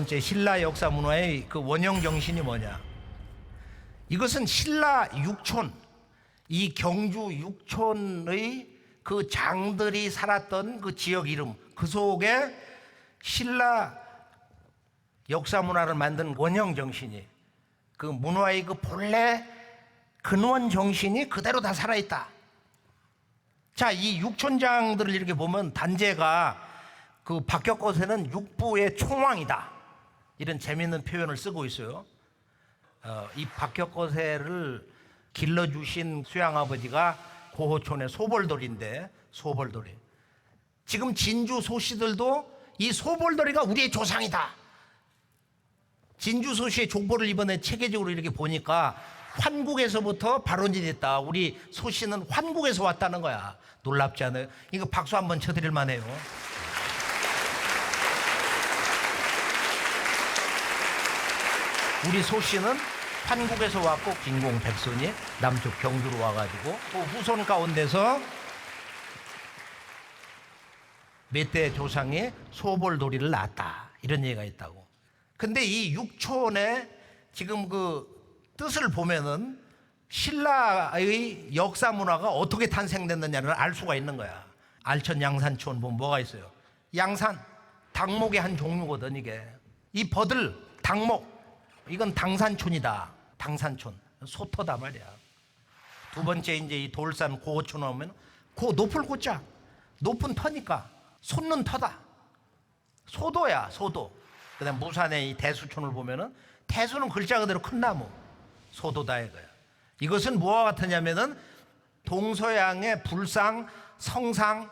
번째 신라 역사 문화의 그 원형 정신이 뭐냐? 이것은 신라 육촌, 이 경주 육촌의 그 장들이 살았던 그 지역 이름, 그 속에 신라 역사 문화를 만든 원형 정신이, 그 문화의 그 본래 근원 정신이 그대로 다 살아있다. 자, 이 육촌장들을 이렇게 보면 단제가 그 박격거세는 육부의 총왕이다, 이런 재미있는 표현을 쓰고 있어요. 이 박격거세를 길러주신 수양아버지가 고호촌의 소벌돌인데, 소벌돌이, 지금 진주 소씨들도 이 소벌돌이가 우리의 조상이다. 진주 소씨의 족보를 이번에 체계적으로 이렇게 보니까 환국에서부터 발원이 됐다. 우리 소씨는 환국에서 왔다는 거야. 놀랍지 않아요? 이거 박수 한번 쳐드릴 만해요. 우리 소씨는 환국에서 왔고, 진공 백선이 남쪽 경주로 와가지고 그 후손 가운데서 몇 대 조상이 소벌돌이를 낳았다, 이런 얘기가 있다고. 근데 이 육촌의 지금 그 뜻을 보면은 신라의 역사 문화가 어떻게 탄생됐느냐를 알 수가 있는 거야. 알천 양산촌 보면 뭐가 있어요? 양산, 당목의 한 종류거든. 이게 이 버들, 당목, 이건 당산촌이다. 당산촌, 소터다 말이야. 두 번째 이제 이 돌산 고호촌 오면 고 높을 고자, 높은 터니까 솟는 터다. 소도야, 소도. 그다음 무산의 이 대수촌을 보면은 대수는 글자 그대로 큰 나무, 소도다 이거야. 이것은 뭐와 같으냐면은 동서양의 불상, 성상,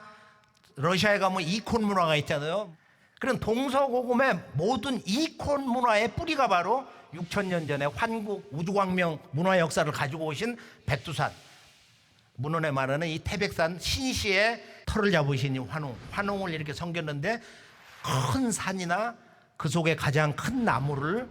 러시아에 가면 이콘 문화가 있잖아요. 그런 동서고금의 모든 이콘 문화의 뿌리가 바로 6,000년 전에 환국 우주광명 문화 역사를 가지고 오신 백두산, 문헌에 말하는 이 태백산 신시의 털을 잡으신 이 환웅을 이렇게 섬겼는데, 큰 산이나 그 속에 가장 큰 나무를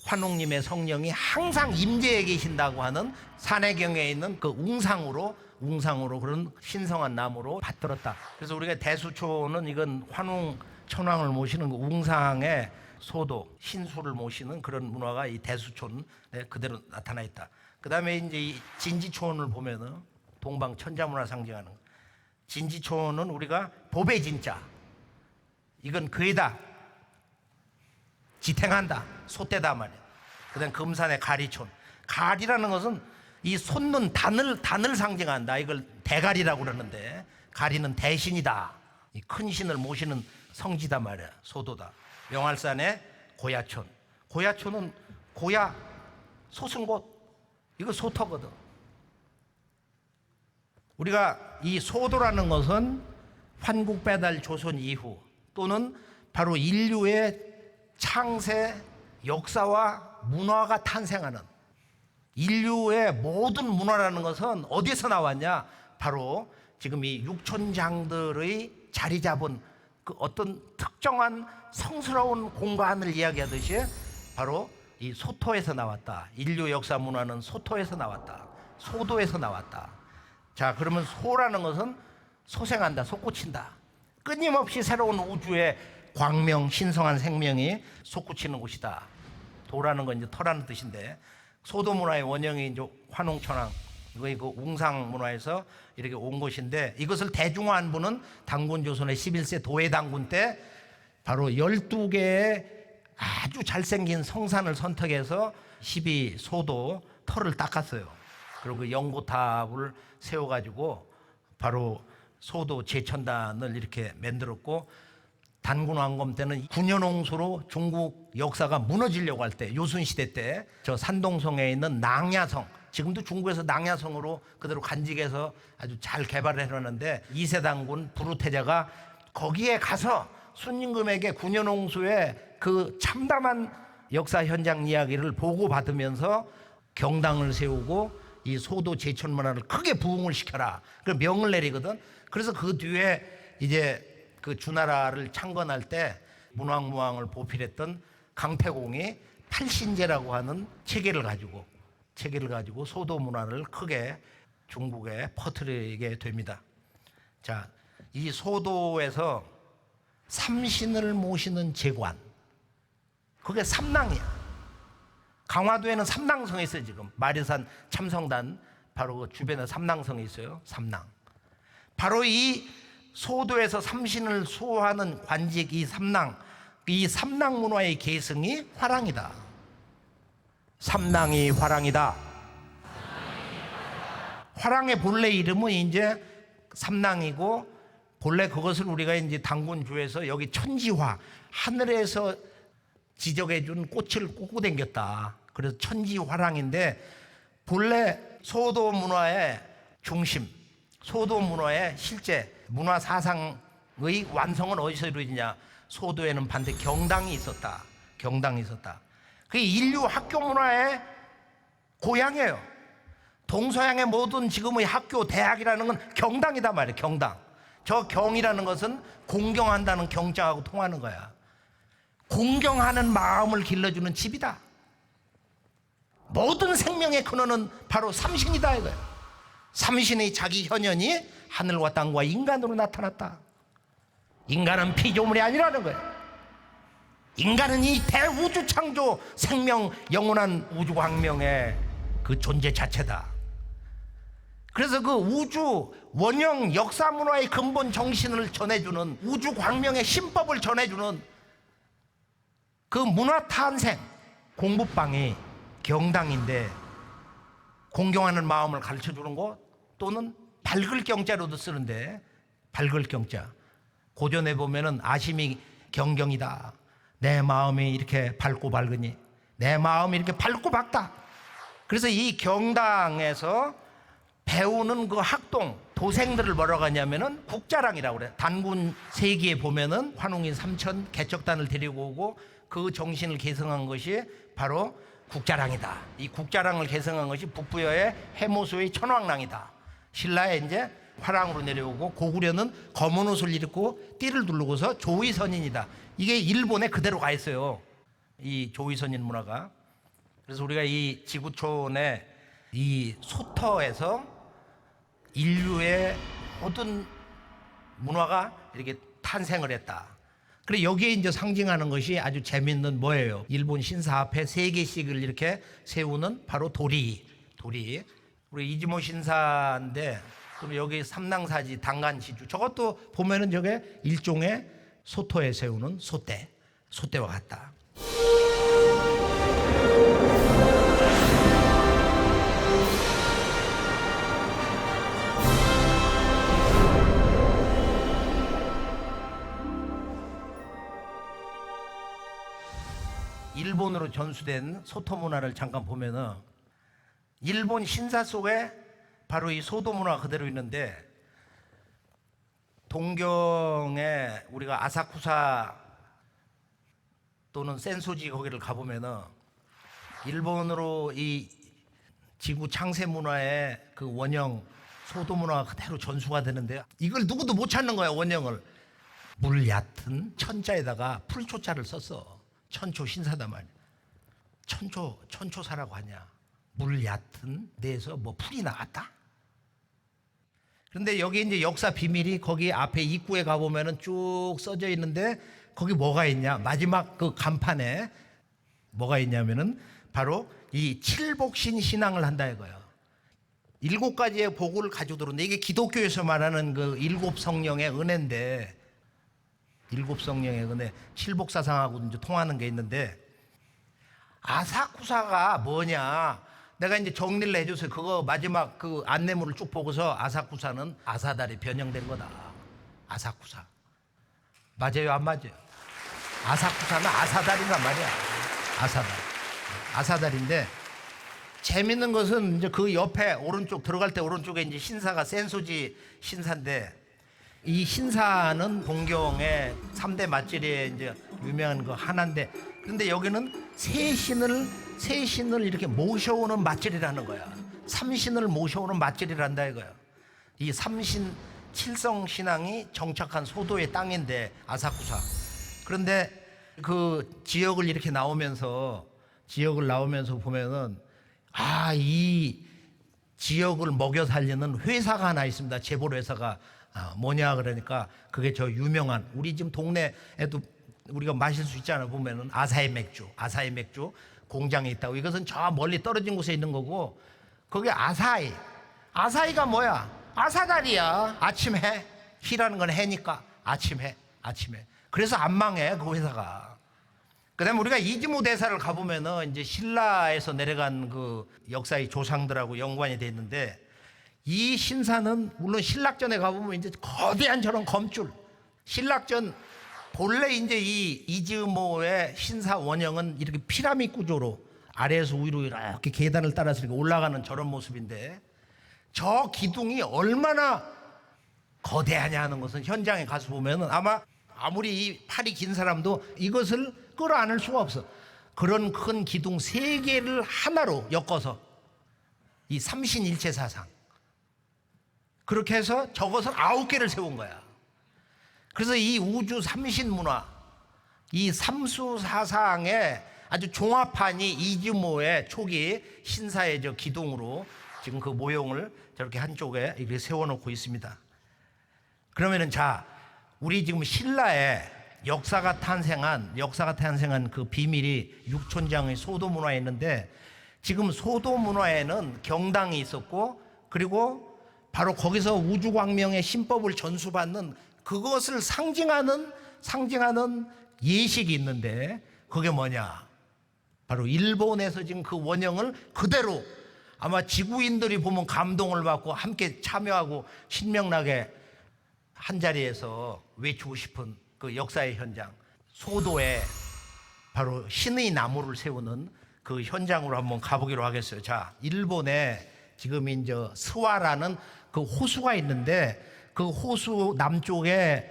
환웅님의 성령이 항상 임재해 계신다고 하는 산해경에 있는 그 웅상으로 그런 신성한 나무로 받들었다. 그래서 우리가 대수초는 이건 환웅 천왕을 모시는 그 웅상의 소도, 신수를 모시는 그런 문화가 이 대수촌에 그대로 나타나 있다. 그 다음에 이제 이 진지촌을 보면은 동방 천자문화 상징하는, 진지촌은 우리가 보배 진자, 이건 그이다, 지탱한다, 소떼다 말이야. 그 다음 금산의 가리촌, 가리라는 것은 이 솟는 단을 상징한다. 이걸 대가리라고 그러는데, 가리는 대신이다, 이 큰 신을 모시는 성지다 말이야. 소도다. 명할산의 고야촌, 고야촌은 고야, 솟은 곳, 이거 소터거든. 우리가 이 소도라는 것은 환국배달 조선 이후 또는 바로 인류의 창세 역사와 문화가 탄생하는, 인류의 모든 문화라는 것은 어디서 나왔냐? 바로 지금 이 육촌장들의 자리 잡은 그 어떤 특정한 성스러운 공간을 이야기하듯이 바로 이 소토에서 나왔다. 인류 역사 문화는 소토에서 나왔다, 소도에서 나왔다. 자, 그러면 소라는 것은 소생한다, 솟구친다. 끊임없이 새로운 우주의 광명, 신성한 생명이 솟구치는 곳이다. 도라는 건 이제 터라는 뜻인데, 소도 문화의 원형이 이제 환웅천왕, 이거 그 웅상 문화에서 이렇게 온 것인데, 이것을 대중화한 분은 당군조선의 11세 도해당군 때 바로 12개의 아주 잘생긴 성산을 선택해서 12소도 터를 닦았어요. 그리고 그 연고탑을 세워가지고 바로 소도 제천단을 이렇게 만들었고, 단군왕검 때는 군현홍수로 중국 역사가 무너지려고 할 때, 요순시대 때 저 산동성에 있는 낭야성, 지금도 중국에서 낭야성으로 그대로 간직해서 아주 잘 개발을 해놨는데, 이세당군 부르태자가 거기에 가서 순임금에게 군현홍수의 그 참담한 역사 현장 이야기를 보고받으면서 경당을 세우고 이 소도 제천 문화를 크게 부흥을 시켜라, 그 명을 내리거든. 그래서 그 뒤에 이제 그 주나라를 창건할 때 문왕무왕을 보필했던 강태공이 팔신제라고 하는 체계를 가지고 소도 문화를 크게 중국에 퍼뜨리게 됩니다. 자, 이 소도에서 삼신을 모시는 제관, 그게 삼낭이야. 강화도에는 삼낭성이 있어요. 지금 마리산 참성단 바로 그 주변에 삼낭성이 있어요. 삼낭. 바로 이 소도에서 삼신을 수호하는 관직 이 삼낭, 이 삼낭 문화의 계승이 화랑이다. 삼낭이 화랑이다. 화랑의 본래 이름은 이제 삼낭이고, 본래 그것을 우리가 이제 당군주에서 여기 천지화, 하늘에서 지적해준 꽃을 꽂고 댕겼다. 그래서 천지화랑인데, 본래 소도 문화의 중심, 소도 문화의 실제 문화 사상의 완성은 어디서 이루어지냐? 소도에는 반대 경당이 있었다. 경당이 있었다. 그게 인류 학교 문화의 고향이에요. 동서양의 모든 지금의 학교, 대학이라는 건 경당이다 말이에요. 경당. 저 경이라는 것은 공경한다는 경자하고 통하는 거야. 공경하는 마음을 길러주는 집이다. 모든 생명의 근원은 바로 삼신이다 이거예요. 삼신의 자기 현현이 하늘과 땅과 인간으로 나타났다. 인간은 피조물이 아니라는 거예요. 인간은 이 대우주 창조 생명 영원한 우주 광명의 그 존재 자체다. 그래서 그 우주 원형 역사 문화의 근본 정신을 전해주는, 우주 광명의 신법을 전해주는 그 문화 탄생 공부방이 경당인데, 공경하는 마음을 가르쳐주는 것, 또는 밝을 경자로도 쓰는데, 밝을 경자 고전에 보면은 아심이 경경이다. 내 마음이 이렇게 밝고 밝으니, 내 마음이 이렇게 밝고 밝다. 그래서 이 경당에서 배우는 그 학동 도생들을 뭐라고 하냐면은 국자랑이라고 그래. 단군 세기에 보면은 환웅인 삼천 개척단을 데리고 오고 그 정신을 계승한 것이 바로 국자랑이다. 이 국자랑을 계승한 것이 북부여의 해모수의 천왕랑이다. 신라에 이제 화랑으로 내려오고, 고구려는 검은 옷을 입고 띠를 두르고서 조위선인이다. 이게 일본에 그대로 가 있어요. 이 조위선인 문화가. 그래서 우리가 이 지구촌의 이 소터에서 인류의 모든 문화가 이렇게 탄생을 했다. 그래 여기에 이제 상징하는 것이 아주 재밌는 뭐예요? 일본 신사 앞에 3개씩을 이렇게 세우는 바로 도리. 우리 이지모 신사인데, 그리고 여기 삼낭사지 당간시주, 저것도 보면은 저게 일종의 소토에 세우는 소떼와 같다. 일본으로 전수된 소토 문화를 잠깐 보면은 일본 신사 속에 바로 이 소도 문화가 그대로 있는데, 동경에 우리가 아사쿠사 또는 센소지 거기를 가보면은 일본으로 이 지구 창세 문화의 그 원형 소도 문화가 그대로 전수가 되는데요. 이걸 누구도 못 찾는 거야, 원형을. 물 얕은 천자에다가 풀초자를 썼어. 천초 신사다 말이야. 천초사라고 하냐? 물 얕은 데에서 뭐 풀이 나왔다? 그런데 여기 이제 역사 비밀이 거기 앞에 입구에 가보면은 쭉 써져 있는데, 거기 뭐가 있냐? 마지막 그 간판에 뭐가 있냐면은 바로 이 칠복신 신앙을 한다 이거예요. 7가지의 복을 가지고 들어오는데, 이게 기독교에서 말하는 그 7성령의 은혜인데, 7성령의 은혜, 칠복사상하고 이제 통하는 게 있는데, 아사쿠사가 뭐냐? 내가 이제 정리를 해줘서 그거 마지막 그 안내물을 쭉 보고서 아사쿠사는 아사달이 변형된 거다. 아사쿠사. 맞아요, 안 맞아요? 아사쿠사는 아사달이란 말이야. 아사달인데, 재밌는 것은 이제 그 옆에 오른쪽 들어갈 때 오른쪽에 이제 신사가 센소지 신사인데, 이 신사는 동경의 3대 맛집에 이제 유명한 그 하나인데, 근데 여기는 세 신을 이렇게 모셔오는 맛집이라는 거야. 삼신을 모셔오는 맛집이란다 이거야. 이 삼신 칠성 신앙이 정착한 소도의 땅인데, 아사쿠사. 그런데 그 지역을 이렇게 나오면서 보면은, 이 지역을 먹여 살리는 회사가 하나 있습니다. 재벌 회사가. 뭐냐 그러니까 그게 저 유명한, 우리 지금 동네에도 우리가 마실 수 있잖아요. 보면은 아사히 맥주 공장에 있다고. 이것은 저 멀리 떨어진 곳에 있는 거고, 거기 아사히가 뭐야? 아사다리야. 아침 해. 희라는 건 해니까 아침 해. 그래서 안 망해 그 회사가. 그다음에 우리가 이즈모 대사를 가보면은 이제 신라에서 내려간 그 역사의 조상들하고 연관이 돼 있는데, 이 신사는 물론 신락전에 가보면 이제 거대한 저런 검줄, 신락전 본래 이제 이 이즈모의 신사 원형은 이렇게 피라미드 구조로 아래에서 위로 이렇게 계단을 따라서 이렇게 올라가는 저런 모습인데, 저 기둥이 얼마나 거대하냐 하는 것은 현장에 가서 보면은 아무리 이 팔이 긴 사람도 이것을 끌어안을 수가 없어. 그런 큰 기둥 3개를 하나로 엮어서 이 삼신일체 사상, 그렇게 해서 저것을 9개를 세운 거야. 그래서 이 우주 삼신 문화, 이 삼수 사상의 아주 종합판이 이즈모의 초기 신사의 저 기둥으로 지금 그 모형을 저렇게 한쪽에 이렇게 세워놓고 있습니다. 그러면은 자, 우리 지금 신라의 역사가 탄생한 그 비밀이 육촌장의 소도 문화에 있는데, 지금 소도 문화에는 경당이 있었고, 그리고 바로 거기서 우주광명의 신법을 전수받는 그것을 상징하는 예식이 있는데, 그게 뭐냐? 바로 일본에서 지금 그 원형을 그대로 아마 지구인들이 보면 감동을 받고 함께 참여하고 신명나게 한 자리에서 외치고 싶은 그 역사의 현장, 소도에 바로 신의 나무를 세우는 그 현장으로 한번 가보기로 하겠어요. 자, 일본에 지금 이제 스와라는 그 호수가 있는데, 그 호수 남쪽에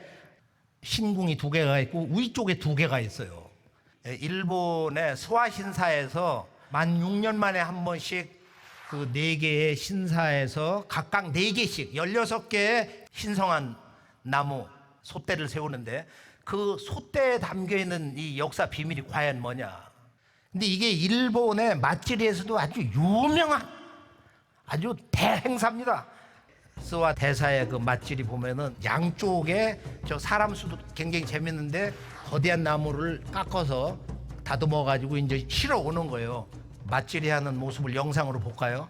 신궁이 2개가 있고 위쪽에 2개가 있어요. 일본의 스와 신사에서 만 6년 만에 한 번씩 그 4개의 신사에서 각각 4개씩 16개의 신성한 나무 솥대를 세우는데, 그 솥대에 담겨있는 이 역사 비밀이 과연 뭐냐? 근데 이게 일본의 맛집에서도 아주 유명한 아주 대행사입니다. 스와 대사의 그 맛집이 보면은 양쪽에 저 사람 수도 굉장히 재밌는데, 거대한 나무를 깎아서 다듬어 가지고 이제 실어 오는 거예요. 맛집이 하는 모습을 영상으로 볼까요?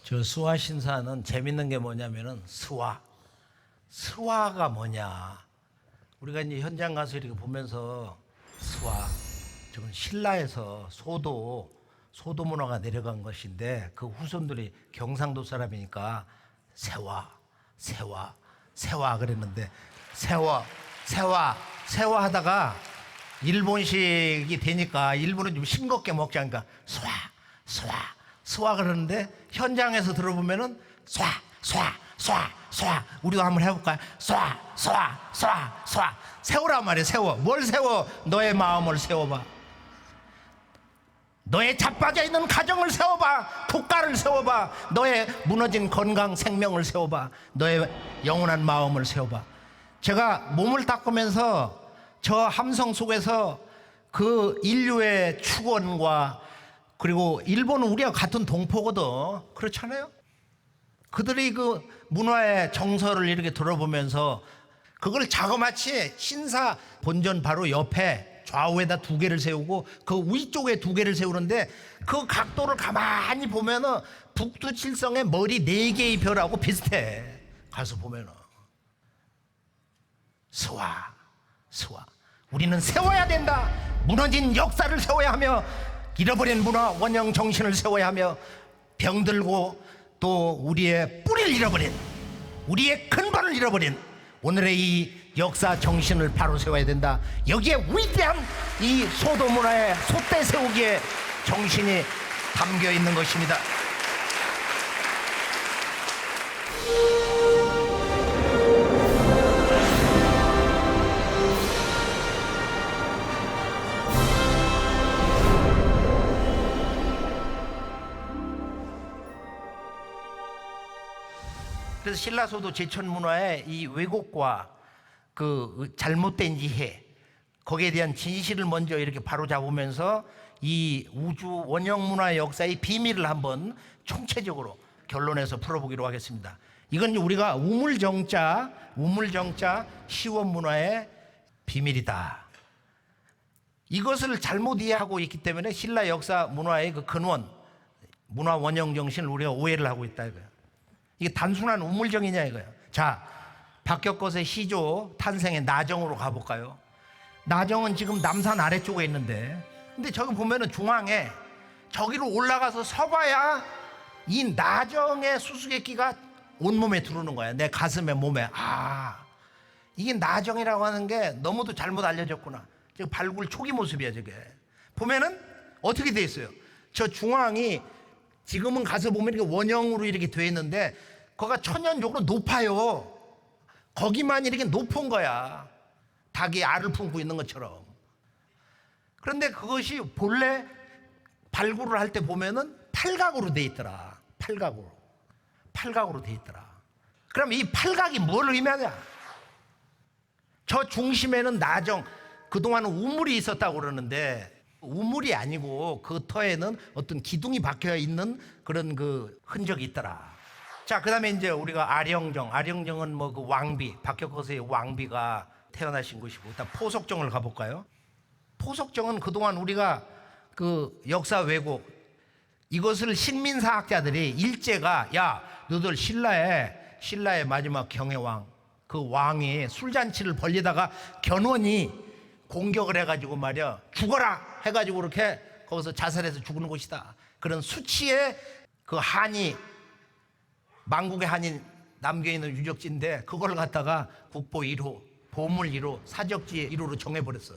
저 스와 신사는 재밌는 게 뭐냐면은 스와가 뭐냐? 우리가 이제 현장 가서 이렇게 보면서 스와, 저건 신라에서 소도 문화가 내려간 것인데, 그 후손들이 경상도 사람이니까 세와 그랬는데, 세와 하다가 일본식이 되니까 일본은 좀 싱겁게 먹자니까 스와 그러는데, 현장에서 들어보면은 쏴 우리도 한번 해볼까요? 쏴 세우란 말이야. 세워. 뭘 세워? 너의 마음을 세워봐. 너의 자빠져 있는 가정을 세워봐. 국가를 세워봐. 너의 무너진 건강 생명을 세워봐. 너의 영원한 마음을 세워봐. 제가 몸을 닦으면서 저 함성 속에서 그 인류의 축원과, 그리고 일본은 우리가 같은 동포거든. 그렇잖아요? 그들이 그 문화의 정서를 이렇게 들어보면서 그걸 자그마치 신사 본전 바로 옆에 좌우에다 2개를 세우고 그 위쪽에 2개를 세우는데, 그 각도를 가만히 보면은 북두칠성의 머리 4개의 별하고 비슷해. 가서 보면은 스와 우리는 세워야 된다. 무너진 역사를 세워야 하며, 잃어버린 문화 원형 정신을 세워야 하며, 병들고 또 우리의 뿌리를 잃어버린, 우리의 근본을 잃어버린 오늘의 이 역사 정신을 바로 세워야 된다. 여기에 위대한 이 소도 문화의 솥대 세우기의 정신이 담겨 있는 것입니다. 그래서 신라소도 제천문화의 이 왜곡과 그 잘못된 이해, 거기에 대한 진실을 먼저 이렇게 바로잡으면서 이 우주 원형문화 역사의 비밀을 한번 총체적으로 결론해서 풀어보기로 하겠습니다. 이건 우리가 우물정자 시원문화의 비밀이다. 이것을 잘못 이해하고 있기 때문에 신라 역사 문화의 그 근원, 문화 원형 정신을 우리가 오해를 하고 있다 이거예요. 이게 단순한 우물정이냐 이거예요. 자, 박격것의 시조 탄생의 나정으로 가볼까요? 나정은 지금 남산 아래쪽에 있는데, 근데 저기 보면은 중앙에 저기로 올라가서 서봐야 이 나정의 수수께끼가 온몸에 들어오는 거야. 내 가슴에, 몸에. 아, 이게 나정이라고 하는 게 너무도 잘못 알려졌구나. 지금 발굴 초기 모습이야 저게. 보면은 어떻게 돼 있어요? 저 중앙이 지금은 가서 보면 이렇게 원형으로 이렇게 돼 있는데 거기가 천연적으로 높아요. 거기만 이렇게 높은 거야. 닭이 알을 품고 있는 것처럼. 그런데 그것이 본래 발굴을 할 때 보면은 팔각으로 돼 있더라. 팔각으로 돼 있더라. 그럼 이 팔각이 뭘 의미하냐? 저 중심에는 나정, 그동안은 우물이 있었다고 그러는데 우물이 아니고 그 터에는 어떤 기둥이 박혀 있는 그런 그 흔적이 있더라. 자, 그 다음에 이제 우리가 아령정은 뭐 그 왕비, 박격거세의 왕비가 태어나신 곳이고, 일단 포석정을 가볼까요? 포석정은 그동안 우리가 그 역사 왜곡, 이것을 식민사학자들이 일제가, 야, 너들 신라의 마지막 경혜왕, 그 왕이 술잔치를 벌리다가 견훤이 공격을 해가지고 말이야, 죽어라 해가지고 그렇게 거기서 자살해서 죽는 곳이다. 그런 수치의 그 한이, 만국의 한이 남겨있는 유적지인데 그걸 갖다가 국보 1호, 보물 1호, 사적지 1호로 정해버렸어.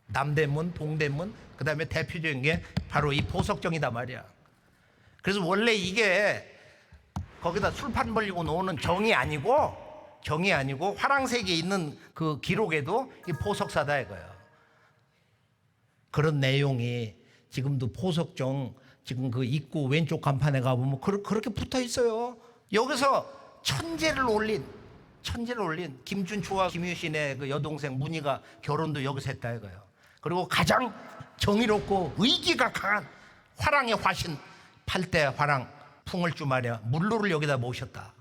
남대문, 동대문, 그 다음에 대표적인 게 바로 이 포석정이다 말이야. 그래서 원래 이게 거기다 술판 벌리고 노는 정이 아니고 화랑색에 있는 그 기록에도 이 포석사다 이거예요. 그런 내용이 지금도 포석정 지금 그 입구 왼쪽 간판에 가보면 그렇게 붙어 있어요. 여기서 천재를 올린 김춘추와 김유신의 그 여동생 문희가 결혼도 여기서 했다 이거예요. 그리고 가장 정의롭고 의기가 강한 화랑의 화신 8대 화랑 풍을주 말이야, 물로를 여기다 모셨다.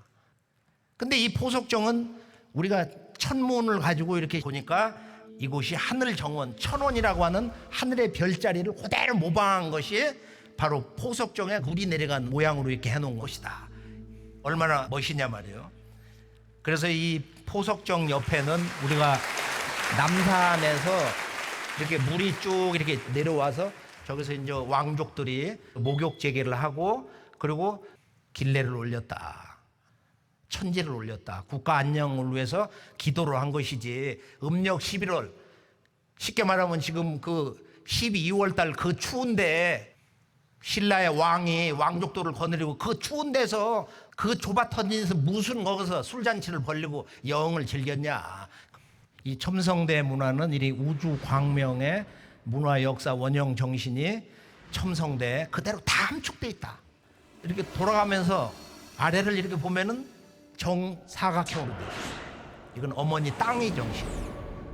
근데 이 포석정은 우리가 천문을 가지고 이렇게 보니까 이곳이 하늘 정원, 천원이라고 하는 하늘의 별자리를 그대로 모방한 것이 바로 포석정에 물이 내려간 모양으로 이렇게 해놓은 것이다. 얼마나 멋있냐 말이에요. 그래서 이 포석정 옆에는 우리가 남산에서 이렇게 물이 쭉 이렇게 내려와서 저기서 이제 왕족들이 목욕 재개를 하고 그리고 길례를 올렸다. 천지를 올렸다. 국가 안녕을 위해서 기도를 한 것이지. 음력 11월, 쉽게 말하면 지금 그 12월 달 그 추운데 신라의 왕이 왕족들을 거느리고 그 추운 데서 그 좁아 터진 데서 무슨 거기서 술잔치를 벌리고 여흥을 즐겼냐. 이 첨성대 문화는 이 우주 광명의 문화 역사 원형 정신이 첨성대에 그대로 다 함축돼 있다. 이렇게 돌아가면서 아래를 이렇게 보면은 정사각형으로 돼 있어요. 이건 어머니 땅의 정신,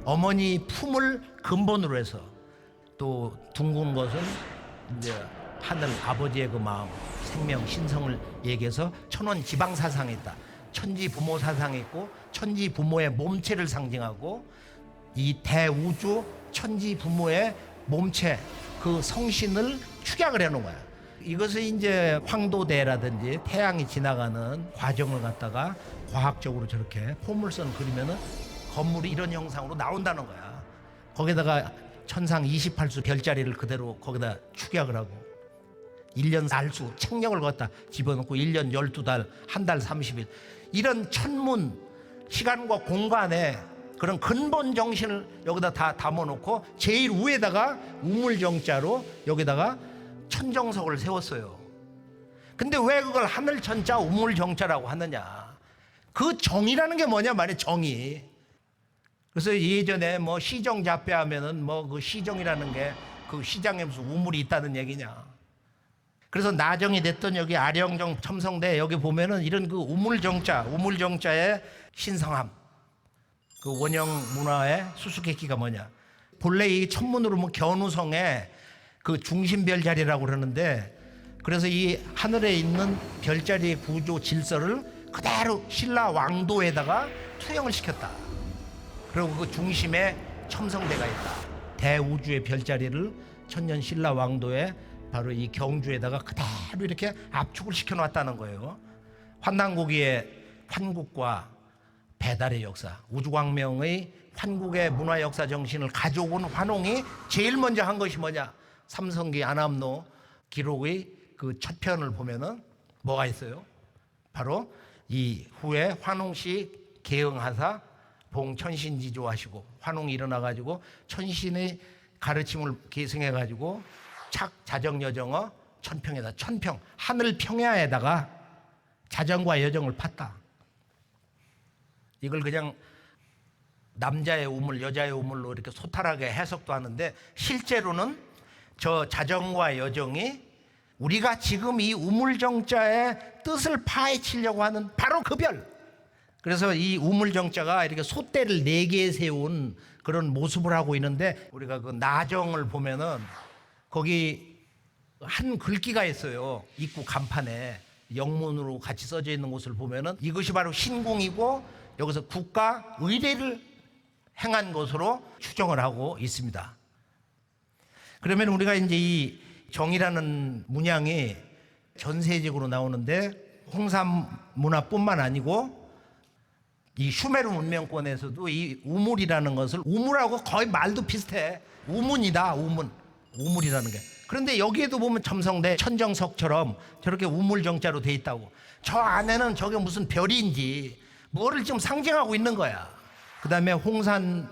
어머니 품을 근본으로 해서, 또 둥근 것은 이제 하늘 아버지의 그 마음, 생명, 신성을 얘기해서 천원 지방 사상이 있다. 천지 부모 사상이 있고 천지 부모의 몸체를 상징하고 이 대우주 천지 부모의 몸체, 그 성신을 축약을 해놓은 거야. 이것을 이제 황도대라든지 태양이 지나가는 과정을 갖다가 과학적으로 저렇게 포물선 그리면은 건물이 이런 형상으로 나온다는 거야. 거기다가 천상 28수 별자리를 그대로 거기다 축약을 하고 1년 날수 책령을 갖다 집어넣고 1년 12달, 한 달 30일, 이런 천문 시간과 공간에 그런 근본 정신을 여기다 다 담아놓고 제일 위에다가 우물정자로 여기다가 천정석을 세웠어요. 근데 왜 그걸 하늘천자 우물정자라고 하느냐? 그 정이라는 게 뭐냐 말이야, 정이. 그래서 예전에 뭐 시정잡배 하면은 뭐 그 시정이라는 게 그 시장에 무슨 우물이 있다는 얘기냐. 그래서 나정이 됐던 여기 아령정 첨성대 여기 보면은 이런 그 우물정자의 신성함, 그 원형 문화의 수수께끼가 뭐냐. 본래 이 천문으로 보면 견우성의 그 중심별 자리라고 그러는데, 그래서 이 하늘에 있는 별자리의 구조 질서를 그대로 신라 왕도에다가 투영을 시켰다. 그리고 그 중심에 첨성대가 있다. 대우주의 별자리를 천년 신라 왕도에 바로 이 경주에다가 그대로 이렇게 압축을 시켜놨다는 거예요. 환난고기의 환국과 배달의 역사, 우주광명의 환국의 문화 역사 정신을 가져온 환웅이 제일 먼저 한 것이 뭐냐? 삼성기 안암로 기록의 그 첫 편을 보면은 뭐가 있어요? 바로 이 후에 환웅씨 개응하사 봉천신지조하시고 환웅이 일어나가지고 천신의 가르침을 계승해가지고 자정여정어 천평에다, 천평 하늘 평야에다가 자정과 여정을 팠다. 이걸 그냥 남자의 우물 여자의 우물로 이렇게 소탈하게 해석도 하는데, 실제로는 저 자정과 여정이 우리가 지금 이 우물정자의 뜻을 파헤치려고 하는 바로 그 별. 그래서 이 우물정자가 이렇게 솥대를 4개 세운 그런 모습을 하고 있는데, 우리가 그 나정을 보면은 거기 한 글귀가 있어요. 입구 간판에 영문으로 같이 써져 있는 곳을 보면은 이것이 바로 신궁이고 여기서 국가 의례를 행한 것으로 추정을 하고 있습니다. 그러면 우리가 이제 이 정이라는 문양이 전 세계적으로 나오는데, 홍산 문화뿐만 아니고 이 슈메르 문명권에서도 이 우물이라는 것을, 우물하고 거의 말도 비슷해. 우문이다, 우물이라는 게. 그런데 여기에도 보면 첨성대 천정석처럼 저렇게 우물정자로 돼 있다고. 저 안에는 저게 무슨 별인지 뭐를 좀 상징하고 있는 거야. 그 다음에 홍산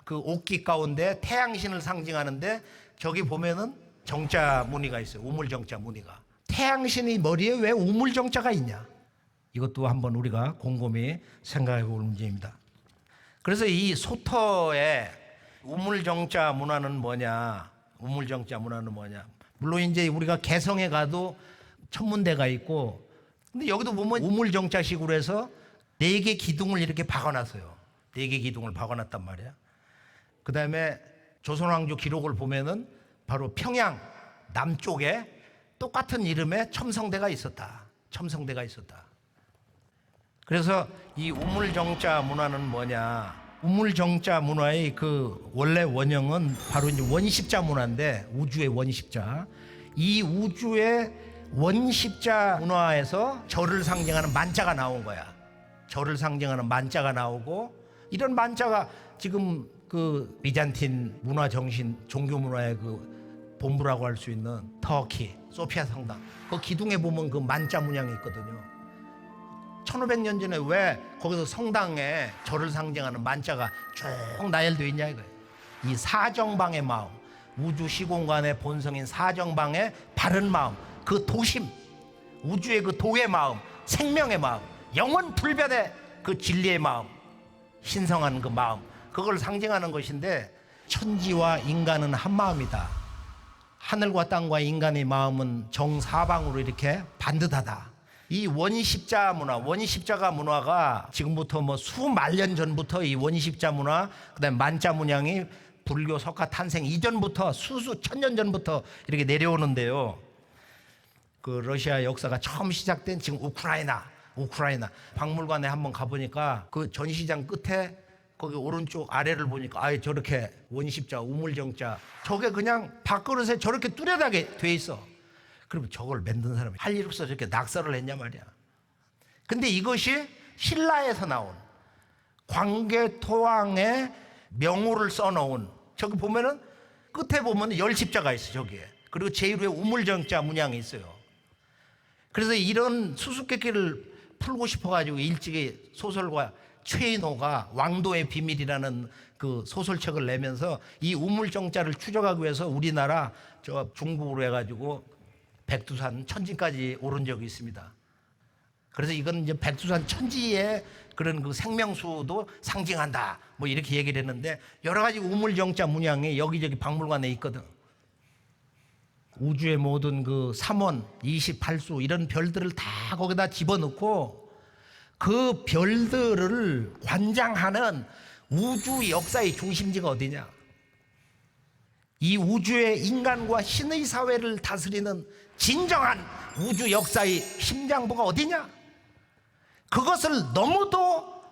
그 옥기 가운데 태양신을 상징하는데, 저기 보면은 정자 무늬가 있어요. 우물정자 무늬가. 태양신의 머리에 왜 우물정자가 있냐? 이것도 한번 우리가 곰곰이 생각해 볼 문제입니다. 그래서 이 소터의 우물정자 문화는 뭐냐? 우물정자 문화는 뭐냐? 물론 이제 우리가 개성에 가도 천문대가 있고, 근데 여기도 보면 우물정자식으로 해서 4개 기둥을 이렇게 박아놨어요. 4개 기둥을 박아놨단 말이야. 그 다음에 조선왕조 기록을 보면은 바로 평양 남쪽에 똑같은 이름의 첨성대가 있었다. 첨성대가 있었다. 그래서 이 우물정자 문화는 뭐냐? 우물정자 문화의 그 원래 원형은 바로 이제 원십자 문화인데, 우주의 원십자. 이 우주의 원십자 문화에서 절을 상징하는 만자가 나온 거야. 절을 상징하는 만자가 나오고, 이런 만자가 지금 그 비잔틴 문화 정신, 종교 문화의 그 본부라고 할 수 있는 터키 소피아 성당, 그 기둥에 보면 그 만자 문양이 있거든요. 1500년 전에 왜 거기서 성당에 절을 상징하는 만자가 쭉 나열되어 있냐 이거예요. 이 사정방의 마음, 우주 시공간의 본성인 사정방의 바른 마음, 그 도심, 우주의 그 도의 마음, 생명의 마음, 영원 불변의 그 진리의 마음, 신성한 그 마음, 그걸 상징하는 것인데, 천지와 인간은 한 마음이다. 하늘과 땅과 인간의 마음은 정사방으로 이렇게 반듯하다. 이 원십자 문화, 원십자가 문화가 지금부터 뭐 수만 년 전부터 이 원십자 문화, 그다음에 만자 문양이 불교 석가 탄생 이전부터 천년 전부터 이렇게 내려오는데요. 그 러시아 역사가 처음 시작된 지금 우크라이나 박물관에 한번 가보니까 그 전시장 끝에 거기 오른쪽 아래를 보니까 아예 저렇게 원십자, 우물정자, 저게 그냥 밥그릇에 저렇게 뚜렷하게 돼 있어. 그러면 저걸 만든 사람이 할 일 없어 저렇게 낙서를 했냐 말이야. 근데 이것이 신라에서 나온 광개토왕의 명호를 써놓은, 저기 보면은 끝에 보면 열십자가 있어 저기에. 그리고 제일 위에 우물정자 문양이 있어요. 그래서 이런 수수께끼를 풀고 싶어가지고 일찍이 소설과 최인호가 왕도의 비밀이라는 그 소설책을 내면서 이 우물정자를 추적하기 위해서 우리나라 저 중국으로 해가지고 백두산 천지까지 오른 적이 있습니다. 그래서 이건 이제 백두산 천지의 그런 그 생명수도 상징한다. 뭐 이렇게 얘기를 했는데 여러 가지 우물정자 문양이 여기저기 박물관에 있거든. 우주의 모든 그 3원, 28수 이런 별들을 다 거기다 집어넣고 그 별들을 관장하는 우주 역사의 중심지가 어디냐? 이 우주의 인간과 신의 사회를 다스리는 진정한 우주 역사의 심장부가 어디냐? 그것을 너무도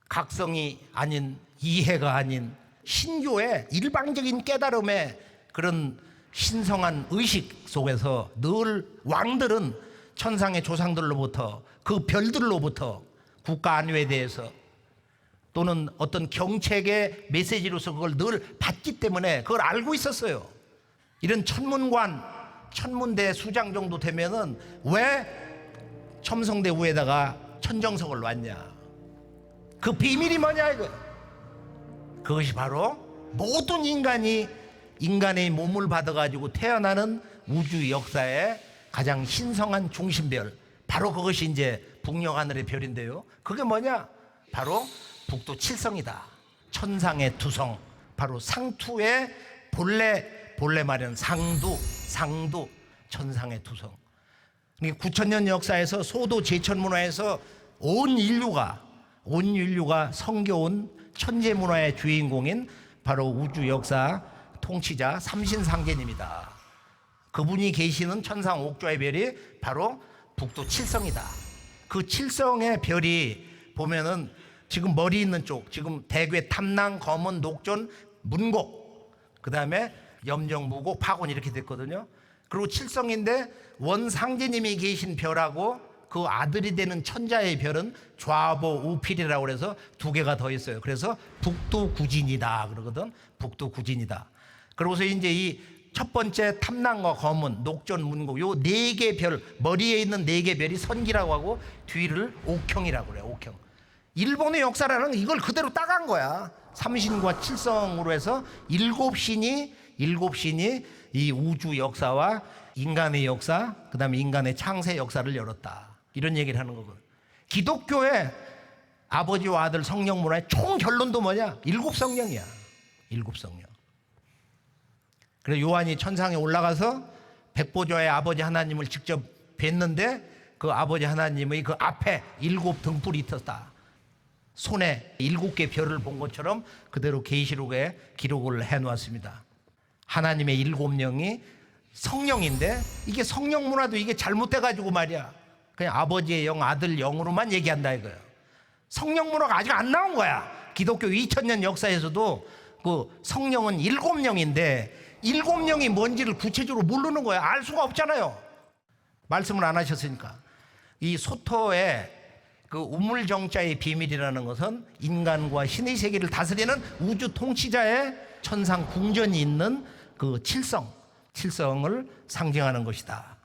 각성이 아닌, 이해가 아닌 신교의 일방적인 깨달음의 그런 신성한 의식 속에서 늘 왕들은 천상의 조상들로부터 그 별들로부터 국가 안위에 대해서 또는 어떤 경책의 메시지로서 그걸 늘 받기 때문에 그걸 알고 있었어요. 이런 천문관, 천문대 수장 정도 되면은 왜 첨성대 위에다가 천정석을 놨냐? 그 비밀이 뭐냐 이거? 그것이 바로 모든 인간이 인간의 몸을 받아가지고 태어나는 우주 역사의 가장 신성한 중심별, 바로 그것이 이제 북녘 하늘의 별인데요. 그게 뭐냐? 바로 북두 칠성이다. 천상의 두성, 바로 상투의 본래 말은 상두 천상의 두성. 9,000년 역사에서 소도 제천문화에서 온 인류가 성겨운 천재문화의 주인공인 바로 우주 역사 통치자 삼신상제님이다. 그분이 계시는 천상 옥좌의 별이 바로 북두 칠성이다. 그 칠성의 별이 보면은 지금 머리 있는 쪽, 지금 대괴, 탐낭, 검은, 녹존, 문곡, 그 다음에 염정, 무곡, 파곤 이렇게 됐거든요. 그리고 칠성인데 원상제님이 계신 별하고 그 아들이 되는 천자의 별은 좌보 우필이라고 그래서 두 개가 더 있어요. 그래서 북두구진이다 그러거든. 북두구진이다. 그러고서 이제 이 첫 번째 탐낭과 검은, 녹존, 문곡 요 네 개 별, 머리에 있는 네 개 별이 선기라고 하고 뒤를 옥형이라고 그래요. 옥형. 일본의 역사라는 이걸 그대로 따간 거야. 삼신과 칠성으로 해서 일곱 신이 이 우주 역사와 인간의 역사, 그 다음에 인간의 창세 역사를 열었다. 이런 얘기를 하는 거거든. 기독교의 아버지와 아들 성령 문화의 총 결론도 뭐냐? 일곱 성령이야. 일곱 성령. 그래서 요한이 천상에 올라가서 백보좌의 아버지 하나님을 직접 뵀는데 그 아버지 하나님의 그 앞에 일곱 등불이 있었다. 손에 일곱 개 별을 본 것처럼 그대로 계시록에 기록을 해놓았습니다. 하나님의 일곱 영이 성령인데 이게 성령 문화도 이게 잘못돼가지고 말이야. 그냥 아버지의 영, 아들 영으로만 얘기한다 이거예요. 성령 문화가 아직 안 나온 거야. 기독교 2000년 역사에서도 그 성령은 일곱 영인데 일곱 영이 뭔지를 구체적으로 모르는 거야. 알 수가 없잖아요. 말씀을 안 하셨으니까. 이 소토의 그 우물정자의 비밀이라는 것은 인간과 신의 세계를 다스리는 우주 통치자의 천상 궁전이 있는 그 칠성을 상징하는 것이다.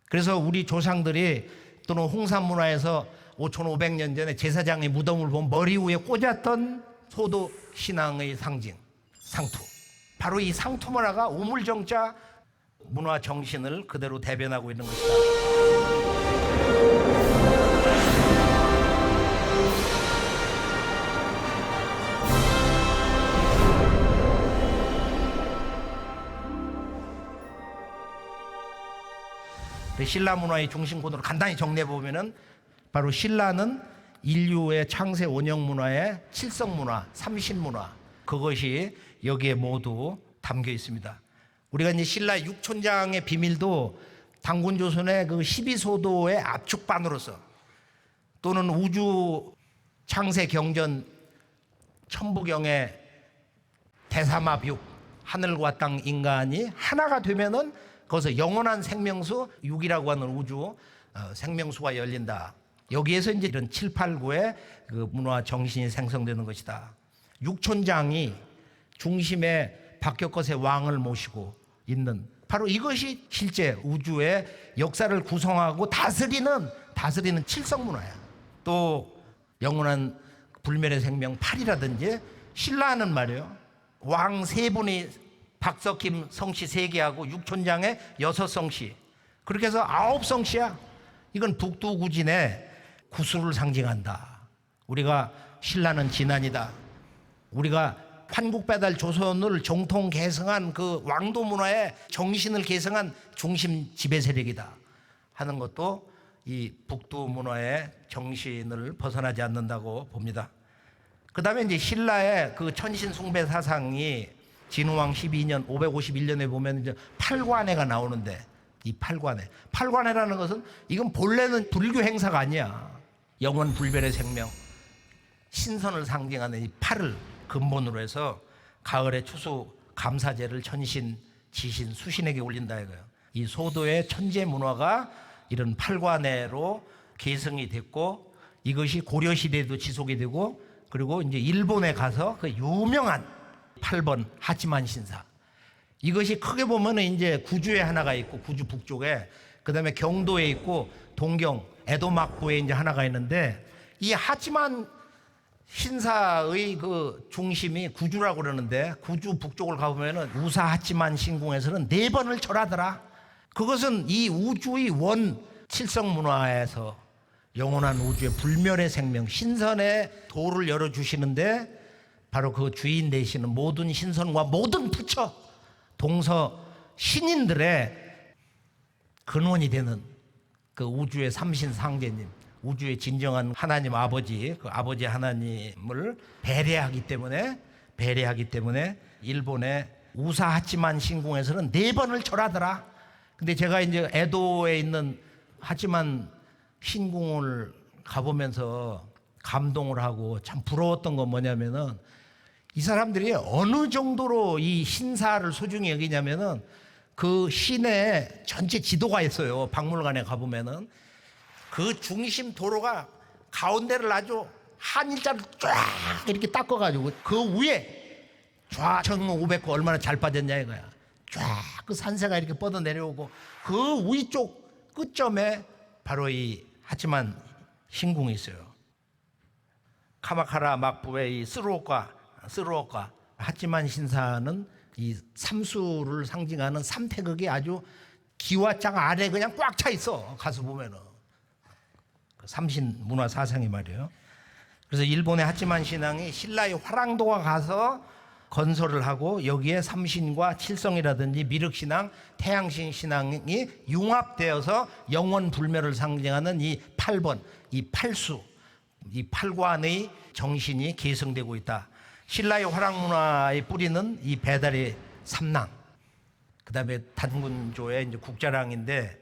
그래서 우리 조상들이 또는 홍산 문화에서 5,500년 전에 제사장의 무덤을 보면 머리 위에 꽂았던 소도 신앙의 상징, 상투. 바로 이 상투 문화가 우물정자 문화 정신을 그대로 대변하고 있는 것이다. 신라 문화의 중심권으로 간단히 정리해 보면은 바로 신라는 인류의 창세 원형 문화의 칠성 문화, 삼신 문화, 그것이 여기에 모두 담겨 있습니다. 우리가 이제 신라 육촌장의 비밀도 당군조선의 그 12소도의 압축반으로서 또는 우주 창세 경전 천부경의 대삼합육, 하늘과 땅 인간이 하나가 되면은 거기서 영원한 생명수 6이라고 하는 우주 생명수가 열린다. 여기에서 이제 이런 7, 8, 9의 그 문화 정신이 생성되는 것이다. 육촌장이 중심에 박격것의 왕을 모시고 있는 바로 이것이 실제 우주의 역사를 구성하고 다스리는 칠성 문화야. 또 영원한 불멸의 생명 8이라든지 신라는 말이에요. 왕 3분이 박석김 성씨 3개하고 육촌장에 6성씨, 그렇게 해서 9성씨야. 이건 북두구진의 구수를 상징한다. 우리가 신라는 진안이다. 우리가 환국배달 조선을 정통 계승한 그 왕도 문화의 정신을 계승한 중심 지배 세력이다 하는 것도 이 북두 문화의 정신을 벗어나지 않는다고 봅니다. 그 다음에 이제 신라의 그 천신 숭배 사상이 진후왕 12년 551년에 보면 이제 팔관회가 나오는데, 이 팔관회라는 것은 이건 본래는 불교 행사가 아니야. 영원 불멸의 생명, 신선을 상징하는 이 팔을 근본으로 해서 가을에 추수 감사제를 천신, 지신, 수신에게 올린다 이거예요. 이 소도의 천재 문화가 이런 팔관회로 계승이 됐고, 이것이 고려 시대에도 지속이 되고, 그리고 이제 일본에 가서 그 유명한 8번 하치만 신사, 이것이 크게 보면은 이제 구주에 하나가 있고, 구주 북쪽에, 그다음에 경도에 있고, 동경 에도 막부에 이제 하나가 있는데, 이 하치만 신사의 그 중심이 구주라고 그러는데, 구주 북쪽을 가보면은 우사 하치만 신궁에서는 4번을 절하더라. 그것은 이 우주의 원 칠성 문화에서 영원한 우주의 불멸의 생명 신선의 도를 열어주시는데, 바로 그 주인 되시는 모든 신선과 모든 부처 동서 신인들의 근원이 되는 그 우주의 삼신상제님, 우주의 진정한 하나님 아버지, 그 아버지 하나님을 배려하기 때문에 일본의 우사 하치만 신궁에서는 4번을 절하더라. 근데 제가 이제 에도에 있는 하치만 신궁을 가보면서 감동을 하고 참 부러웠던 건 뭐냐면은, 이 사람들이 어느 정도로 이 신사를 소중히 여기냐면은, 그 시내 전체 지도가 있어요. 박물관에 가보면은 그 중심 도로가 가운데를 아주 한일자로 쫙 이렇게 닦아가지고 그 위에 좌청 500호 얼마나 잘 빠졌냐 이거야. 쫙 그 산세가 이렇게 뻗어 내려오고, 그 위쪽 끝점에 바로 이 하치만 신궁이 있어요. 카마카라 막부의 이 스루오카 하치만 신사는 이 삼수를 상징하는 삼태극이 아주 기와장 아래 그냥 꽉 차 있어. 가서 보면은 그 삼신 문화 사상이 말이에요. 그래서 일본의 하치만 신앙이 신라의 화랑도가 가서 건설을 하고, 여기에 삼신과 칠성이라든지 미륵신앙, 태양신 신앙이 융합되어서 영원 불멸을 상징하는 이 8번, 이 팔수, 이 팔관의 정신이 계승되고 있다. 신라의 화랑 문화의 뿌리는 이 배달의 삼랑, 그 다음에 단군조의 이제 국자랑인데,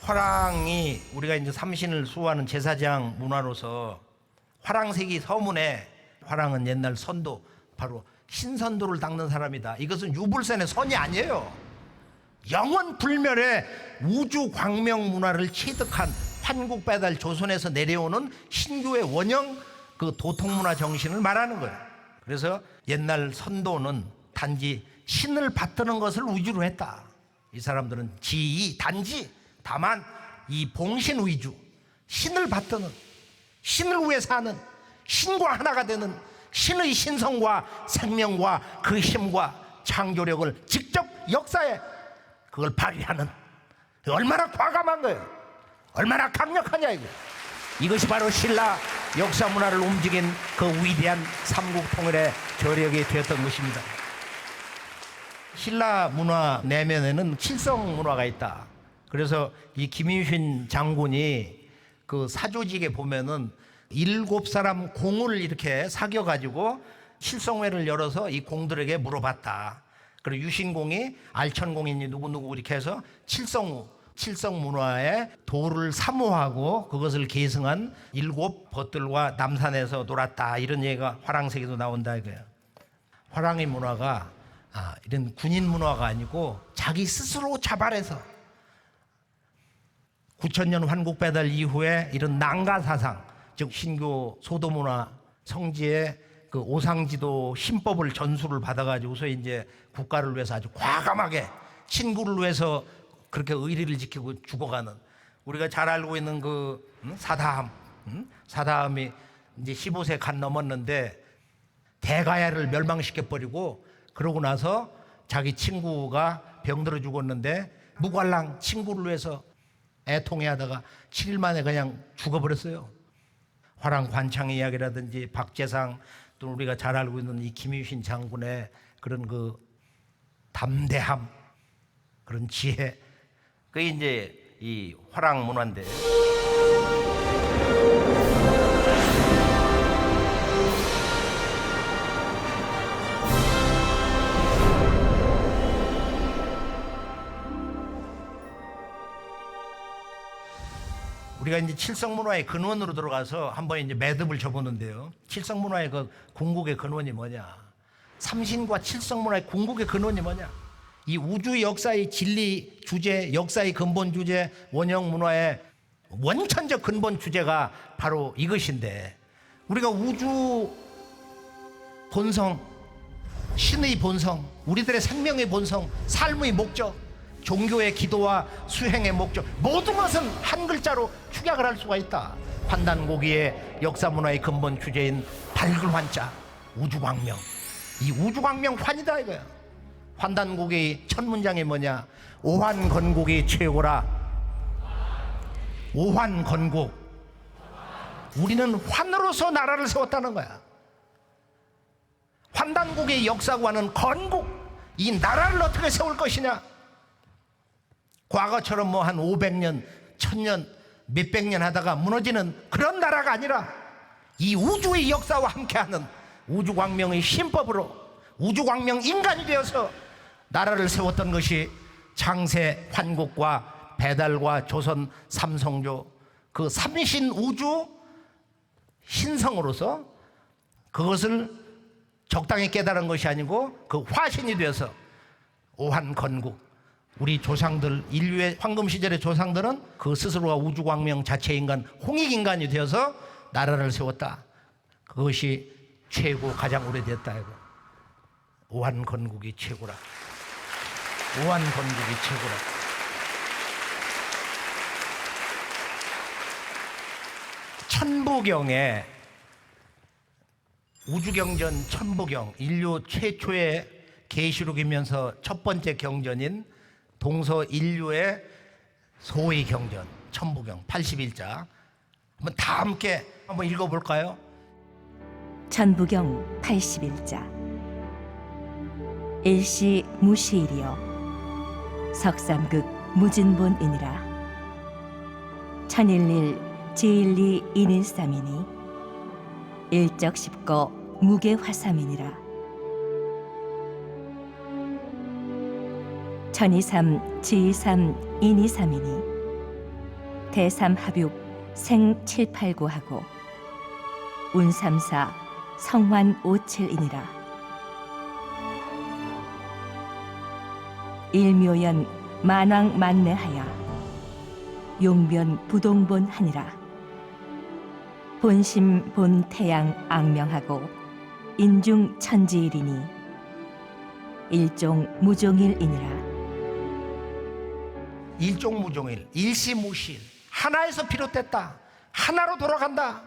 화랑이 우리가 이제 삼신을 수호하는 제사장 문화로서 화랑색이 서문에, 화랑은 옛날 선도, 바로 신선도를 닦는 사람이다. 이것은 유불선의 선이 아니에요. 영원 불멸의 우주 광명 문화를 체득한 환국배달 조선에서 내려오는 신교의 원형 그 도통문화 정신을 말하는 거예요. 그래서 옛날 선도는 단지 신을 받드는 것을 위주로 했다. 이 사람들은 지이 단지 다만 이 봉신 위주, 신을 받드는, 신을 위해 사는, 신과 하나가 되는, 신의 신성과 생명과 그 힘과 창조력을 직접 역사에 그걸 발휘하는, 얼마나 과감한 거예요. 얼마나 강력하냐 이거. 이것이 바로 신라 역사 문화를 움직인 그 위대한 삼국 통일의 저력이 되었던 것입니다. 신라 문화 내면에는 칠성 문화가 있다. 그래서 이 김유신 장군이 그 사조직에 보면은 7사람 공을 이렇게 사겨가지고 칠성회를 열어서 이 공들에게 물어봤다. 그리고 유신공이 알천공인이 누구누구 이렇게 해서 칠성 문화의 도를 사모하고 그것을 계승한 7 벗들과 남산에서 놀았다. 이런 얘기가 화랑색에도 나온다 이거예요. 화랑의 문화가 이런 군인 문화가 아니고 자기 스스로 자발해서 9,000년 환국배달 이후에 이런 난가 사상, 즉 신교 소도 문화 성지의 그 오상지도 신법을 전수를 받아가지고서 이제 국가를 위해서 아주 과감하게 친구를 위해서 그렇게 의리를 지키고 죽어가는, 우리가 잘 알고 있는 그 사다함이 이제 15세 간 넘었는데 대가야를 멸망시켜버리고, 그러고 나서 자기 친구가 병들어 죽었는데 무관랑 친구를 위해서 애통해하다가 7일 만에 그냥 죽어버렸어요. 화랑 관창의 이야기라든지 박재상, 또 우리가 잘 알고 있는 이 김유신 장군의 그런 그 담대함, 그런 지혜, 그게 이제 이 화랑 문화인데, 우리가 이제 칠성문화의 근원으로 들어가서 한번 이제 매듭을 쳐보는데요. 칠성문화의 그 궁극의 근원이 뭐냐? 삼신과 칠성문화의 궁극의 근원이 뭐냐? 이 우주 역사의 진리 주제, 역사의 근본 주제, 원형 문화의 원천적 근본 주제가 바로 이것인데, 우리가 우주 본성, 신의 본성, 우리들의 생명의 본성, 삶의 목적, 종교의 기도와 수행의 목적, 모든 것은 한 글자로 축약을 할 수가 있다. 환단고기의 역사 문화의 근본 주제인 밝을 환자, 우주광명. 이 우주광명 환이다 이거야. 환단고기의 첫 문장이 뭐냐? 오환건국이 최고라. 오환건국. 우리는 환으로서 나라를 세웠다는 거야. 환단국의 역사관은 건국, 이 나라를 어떻게 세울 것이냐? 과거처럼 뭐 한 500년, 1000년, 몇백 년 하다가 무너지는 그런 나라가 아니라 이 우주의 역사와 함께하는 우주광명의 신법으로 우주광명 인간이 되어서 나라를 세웠던 것이 창세, 환국과 배달과 조선, 삼성조, 그 삼신 우주 신성으로서 그것을 적당히 깨달은 것이 아니고 그 화신이 되어서 오한건국, 우리 조상들, 인류의 황금시절의 조상들은 그 스스로가 우주광명 자체인간, 홍익인간이 되어서 나라를 세웠다. 그것이 최고, 가장 오래됐다. 오한건국이 최고라. 오한건국이 최고라. 천부경에 우주경전 천부경, 인류 최초의 계시록이면서 첫 번째 경전인 동서 인류의 소위 경전 천부경 81자 한번 다 함께 한번 읽어볼까요? 천부경 81자. 일시 무시일이여 석삼극 무진본이니라. 천일일 제일리 인일삼이니 일적십거 무게화삼이니라. 천이삼 지이삼 인이삼이니 대삼합육 생칠팔구하고 운삼사 성환 오칠이니라. 일묘연 만왕 만내하야 용변 부동본하니라. 본심 본태양 악명하고 인중 천지일이니 일종 무종일이니라. 일종무종일, 일시무실, 하나에서 비롯됐다. 하나로 돌아간다.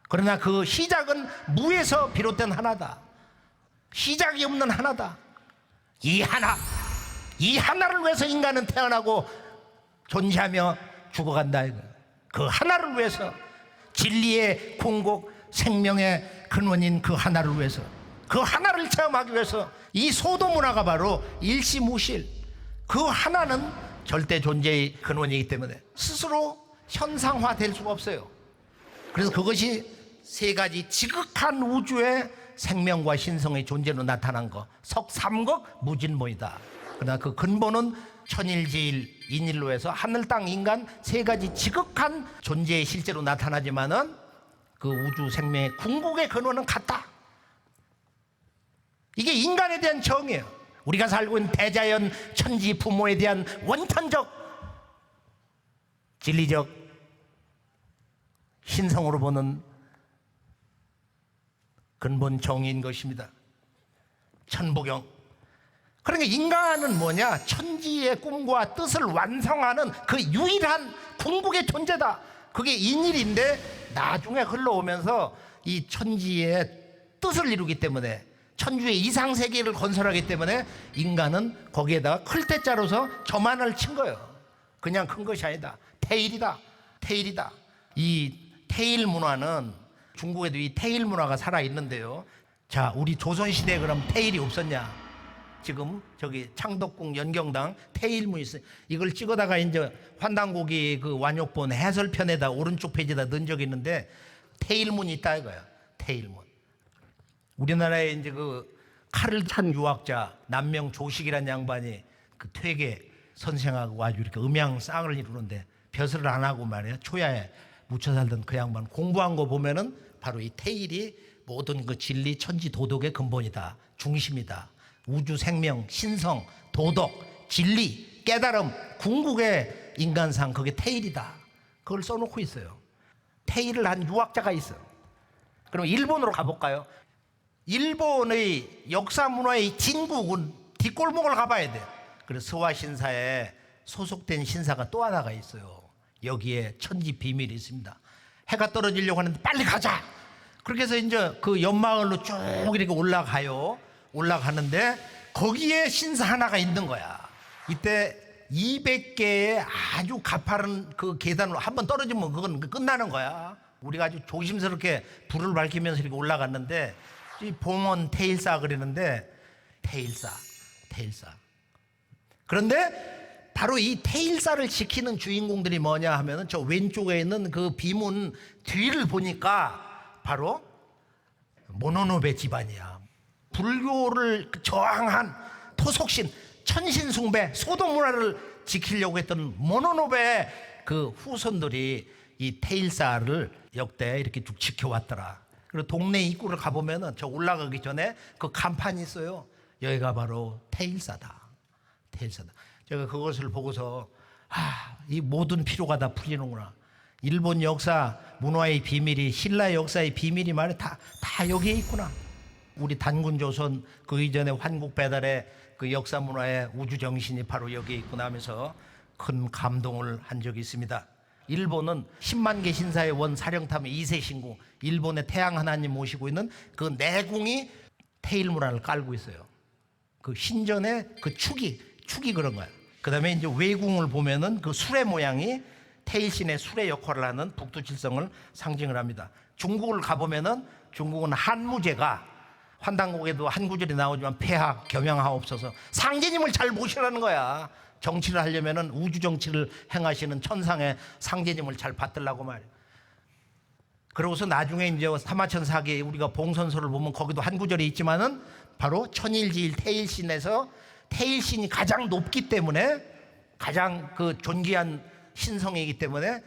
그러나 그 시작은 무에서 비롯된 하나다. 시작이 없는 하나다. 이 하나, 이 하나를 위해서 인간은 태어나고 존재하며 죽어간다. 그 하나를 위해서, 진리의 궁극, 생명의 근원인 그 하나를 위해서, 그 하나를 체험하기 위해서 이 소도 문화가 바로 일시무실, 그 하나는 절대 존재의 근원이기 때문에 스스로 현상화될 수가 없어요. 그래서 그것이 세 가지 지극한 우주의 생명과 신성의 존재로 나타난 것, 석삼극 무진본이다. 그러나 그 근본은 천일지일 인일로 해서 하늘 땅 인간 세 가지 지극한 존재의 실제로 나타나지만은 그 우주 생명의 궁극의 근원은 같다. 이게 인간에 대한 정의예요. 우리가 살고 있는 대자연 천지 부모에 대한 원천적 진리적 신성으로 보는 근본 정의인 것입니다. 천부경. 그러니까 인간은 뭐냐? 천지의 꿈과 뜻을 완성하는 그 유일한 궁극의 존재다. 그게 인일인데 나중에 흘러오면서 이 천지의 뜻을 이루기 때문에 천주의 이상세계를 건설하기 때문에 인간은 거기에다가 클때자로서 저만을 친 거예요. 그냥 큰 것이 아니다. 태일이다. 태일이다. 이 태일 문화는 중국에도 이 태일 문화가 살아있는데요. 자, 우리 조선시대에 그럼 태일이 없었냐? 지금 저기 창덕궁 연경당 태일문 있어요. 이걸 찍어다가 이제 환단고기 그 완욕본 해설편에다 오른쪽 페이지에다 넣은 적이 있는데 태일문이 있다 이거야. 태일문. 우리나라에 이제 그 칼을 찬 유학자 남명 조식이라는 양반이 그 퇴계 선생하고 아주 이렇게 음양쌍을 이루는데 벼슬을 안 하고 말이야. 초야에 묻혀 살던 그 양반 공부한 거 보면은 바로 이 태일이 모든 그 진리 천지 도덕의 근본이다. 중심이다. 우주 생명, 신성, 도덕, 진리, 깨달음, 궁극의 인간상 그게 태일이다. 그걸 써놓고 있어요. 태일을 한 유학자가 있어요. 그럼 일본으로 가볼까요? 일본의 역사 문화의 진국은 뒷골목을 가봐야 돼. 그래서 스와신사에 소속된 신사가 또 하나가 있어요. 여기에 천지 비밀이 있습니다. 해가 떨어지려고 하는데 빨리 가자. 그렇게 해서 이제 그 연마을로 쭉 이렇게 올라가요. 올라가는데 거기에 신사 하나가 있는 거야. 이때 200개의 아주 가파른 그 계단으로 한번 떨어지면 그건 끝나는 거야. 우리가 아주 조심스럽게 불을 밝히면서 이렇게 올라갔는데 이 봉헌 태일사 그러는데 태일사. 그런데 바로 이 태일사를 지키는 주인공들이 뭐냐 하면은 저 왼쪽에 있는 그 비문 뒤를 보니까 바로 모노노베 집안이야. 불교를 저항한 토속신, 천신숭배, 소도 문화를 지키려고 했던 모노노베 그 후손들이 이 태일사를 역대 이렇게 쭉 지켜왔더라. 그리고 동네 입구를 가보면은 저 올라가기 전에 그 간판이 있어요. 여기가 바로 태일사다. 태일사다. 제가 그것을 보고서 이 모든 피로가 다 풀리는구나. 일본 역사 문화의 비밀이, 신라 역사의 비밀이 말이야 다 여기에 있구나. 우리 단군조선 그 이전에 환국배달의 그 역사 문화의 우주 정신이 바로 여기에 있구나 하면서 큰 감동을 한 적이 있습니다. 일본은 10만 개 신사의 원 사령탑의 2세 신궁, 일본의 태양 하나님 모시고 있는 그 내궁이 태일 문화를 깔고 있어요. 그 신전의 그 축이 그런 거야. 그 다음에 이제 외궁을 보면은 그 수레 모양이 태일신의 수레 역할을 하는 북두칠성을 상징을 합니다. 중국을 가보면은 중국은 한무제가 환단곡에도 한 구절이 나오지만 폐하 겸양하옵소서 상제님을 잘 모시라는 거야. 정치를 하려면은 우주 정치를 행하시는 천상의 상제님을 잘 받들라고 말이야. 그러고서 나중에 이제 사마천사기 우리가 봉선서를 보면 거기도 한 구절이 있지만은 바로 천일지일 태일신에서 태일신이 가장 높기 때문에 가장 그 존귀한 신성이기 때문에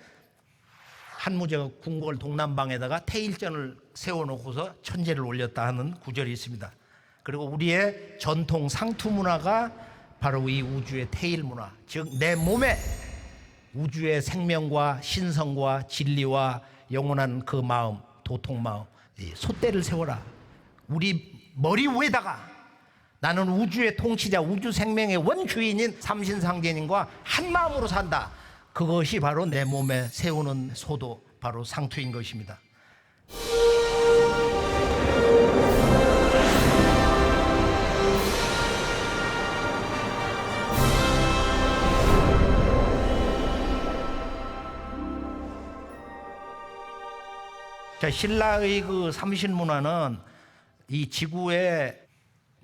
한무제가 궁궐 동남방에다가 태일전을 세워놓고서 천재를 올렸다 하는 구절이 있습니다. 그리고 우리의 전통 상투 문화가 바로 이 우주의 태일 문화, 즉 내 몸에 우주의 생명과 신성과 진리와 영원한 그 마음, 도통 마음, 이 솥대를 세워라. 우리 머리 위에다가 나는 우주의 통치자, 우주 생명의 원주인인 삼신상제님과 한 마음으로 산다. 그것이 바로 내 몸에 세우는 소도 바로 상투인 것입니다. 자, 신라의 그 삼신 문화는 이 지구의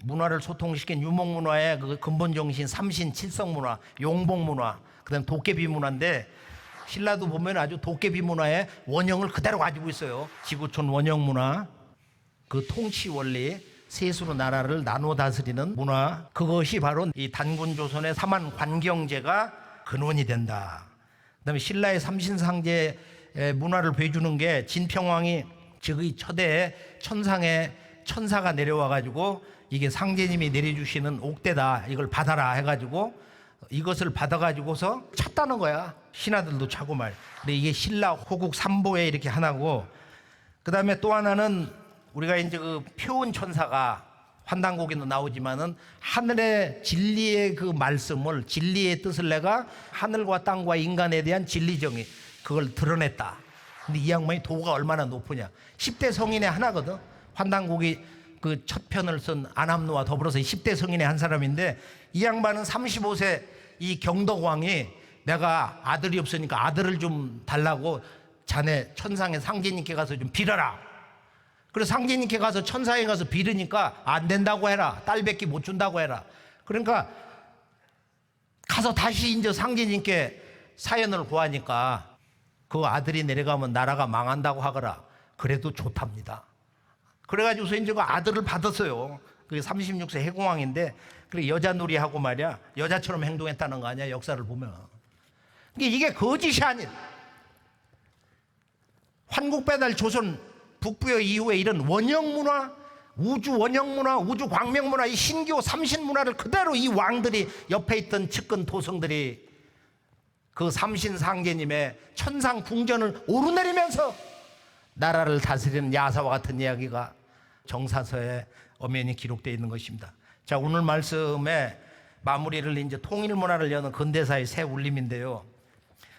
문화를 소통시킨 유목 문화의 그 근본 정신 삼신 칠성 문화, 용복 문화, 그다음 도깨비 문화인데 신라도 보면 아주 도깨비 문화의 원형을 그대로 가지고 있어요. 지구촌 원형 문화, 그 통치 원리, 세수로 나라를 나눠 다스리는 문화, 그것이 바로 이 단군 조선의 삼한 관경제가 근원이 된다. 그다음에 신라의 삼신상제 문화를 보여주는 게 진평왕이 즉의 처대에 천상에 천사가 내려와 가지고 이게 상제님이 내려주시는 옥대다, 이걸 받아라 해가지고 이것을 받아가지고서 찼다는 거야. 신하들도 차고 말. 근데 이게 신라 호국 삼보에 이렇게 하나고, 그 다음에 또 하나는 우리가 이제 그 표은 천사가 환단곡에도 나오지만은 하늘의 진리의 그 말씀을, 진리의 뜻을 내가 하늘과 땅과 인간에 대한 진리 정의, 그걸 드러냈다. 근데 이 양반이 도가 얼마나 높으냐. 10대 성인의 하나거든. 환단곡이 그 첫 편을 쓴 안함노와 더불어서 10대 성인의 한 사람인데, 이 양반은 35세 이 경덕왕이 내가 아들이 없으니까 아들을 좀 달라고 자네 천상의 상제님께 가서 좀 빌어라. 그래서 상제님께 가서 천상에 가서 빌으니까 안 된다고 해라. 딸밖에 못 준다고 해라. 그러니까 가서 다시 이제 상제님께 사연을 구하니까 그 아들이 내려가면 나라가 망한다고 하거라. 그래도 좋답니다. 그래가지고서 이제 그 아들을 받았어요. 그게 36세 해공왕인데, 그래 여자 놀이하고 말이야, 여자처럼 행동했다는 거 아니야, 역사를 보면. 이게 거짓이 아닌, 환국배달 조선 북부여 이후에 이런 원형문화, 우주 원형문화, 우주 광명문화, 이 신교 삼신문화를 그대로 이 왕들이, 옆에 있던 측근 도성들이 그 삼신상제님의 천상 궁전을 오르내리면서 나라를 다스리는 야사와 같은 이야기가 정사서에 엄연히 기록되어 있는 것입니다. 자, 오늘 말씀의 마무리를 이제 통일문화를 여는 근대사의 새 울림인데요.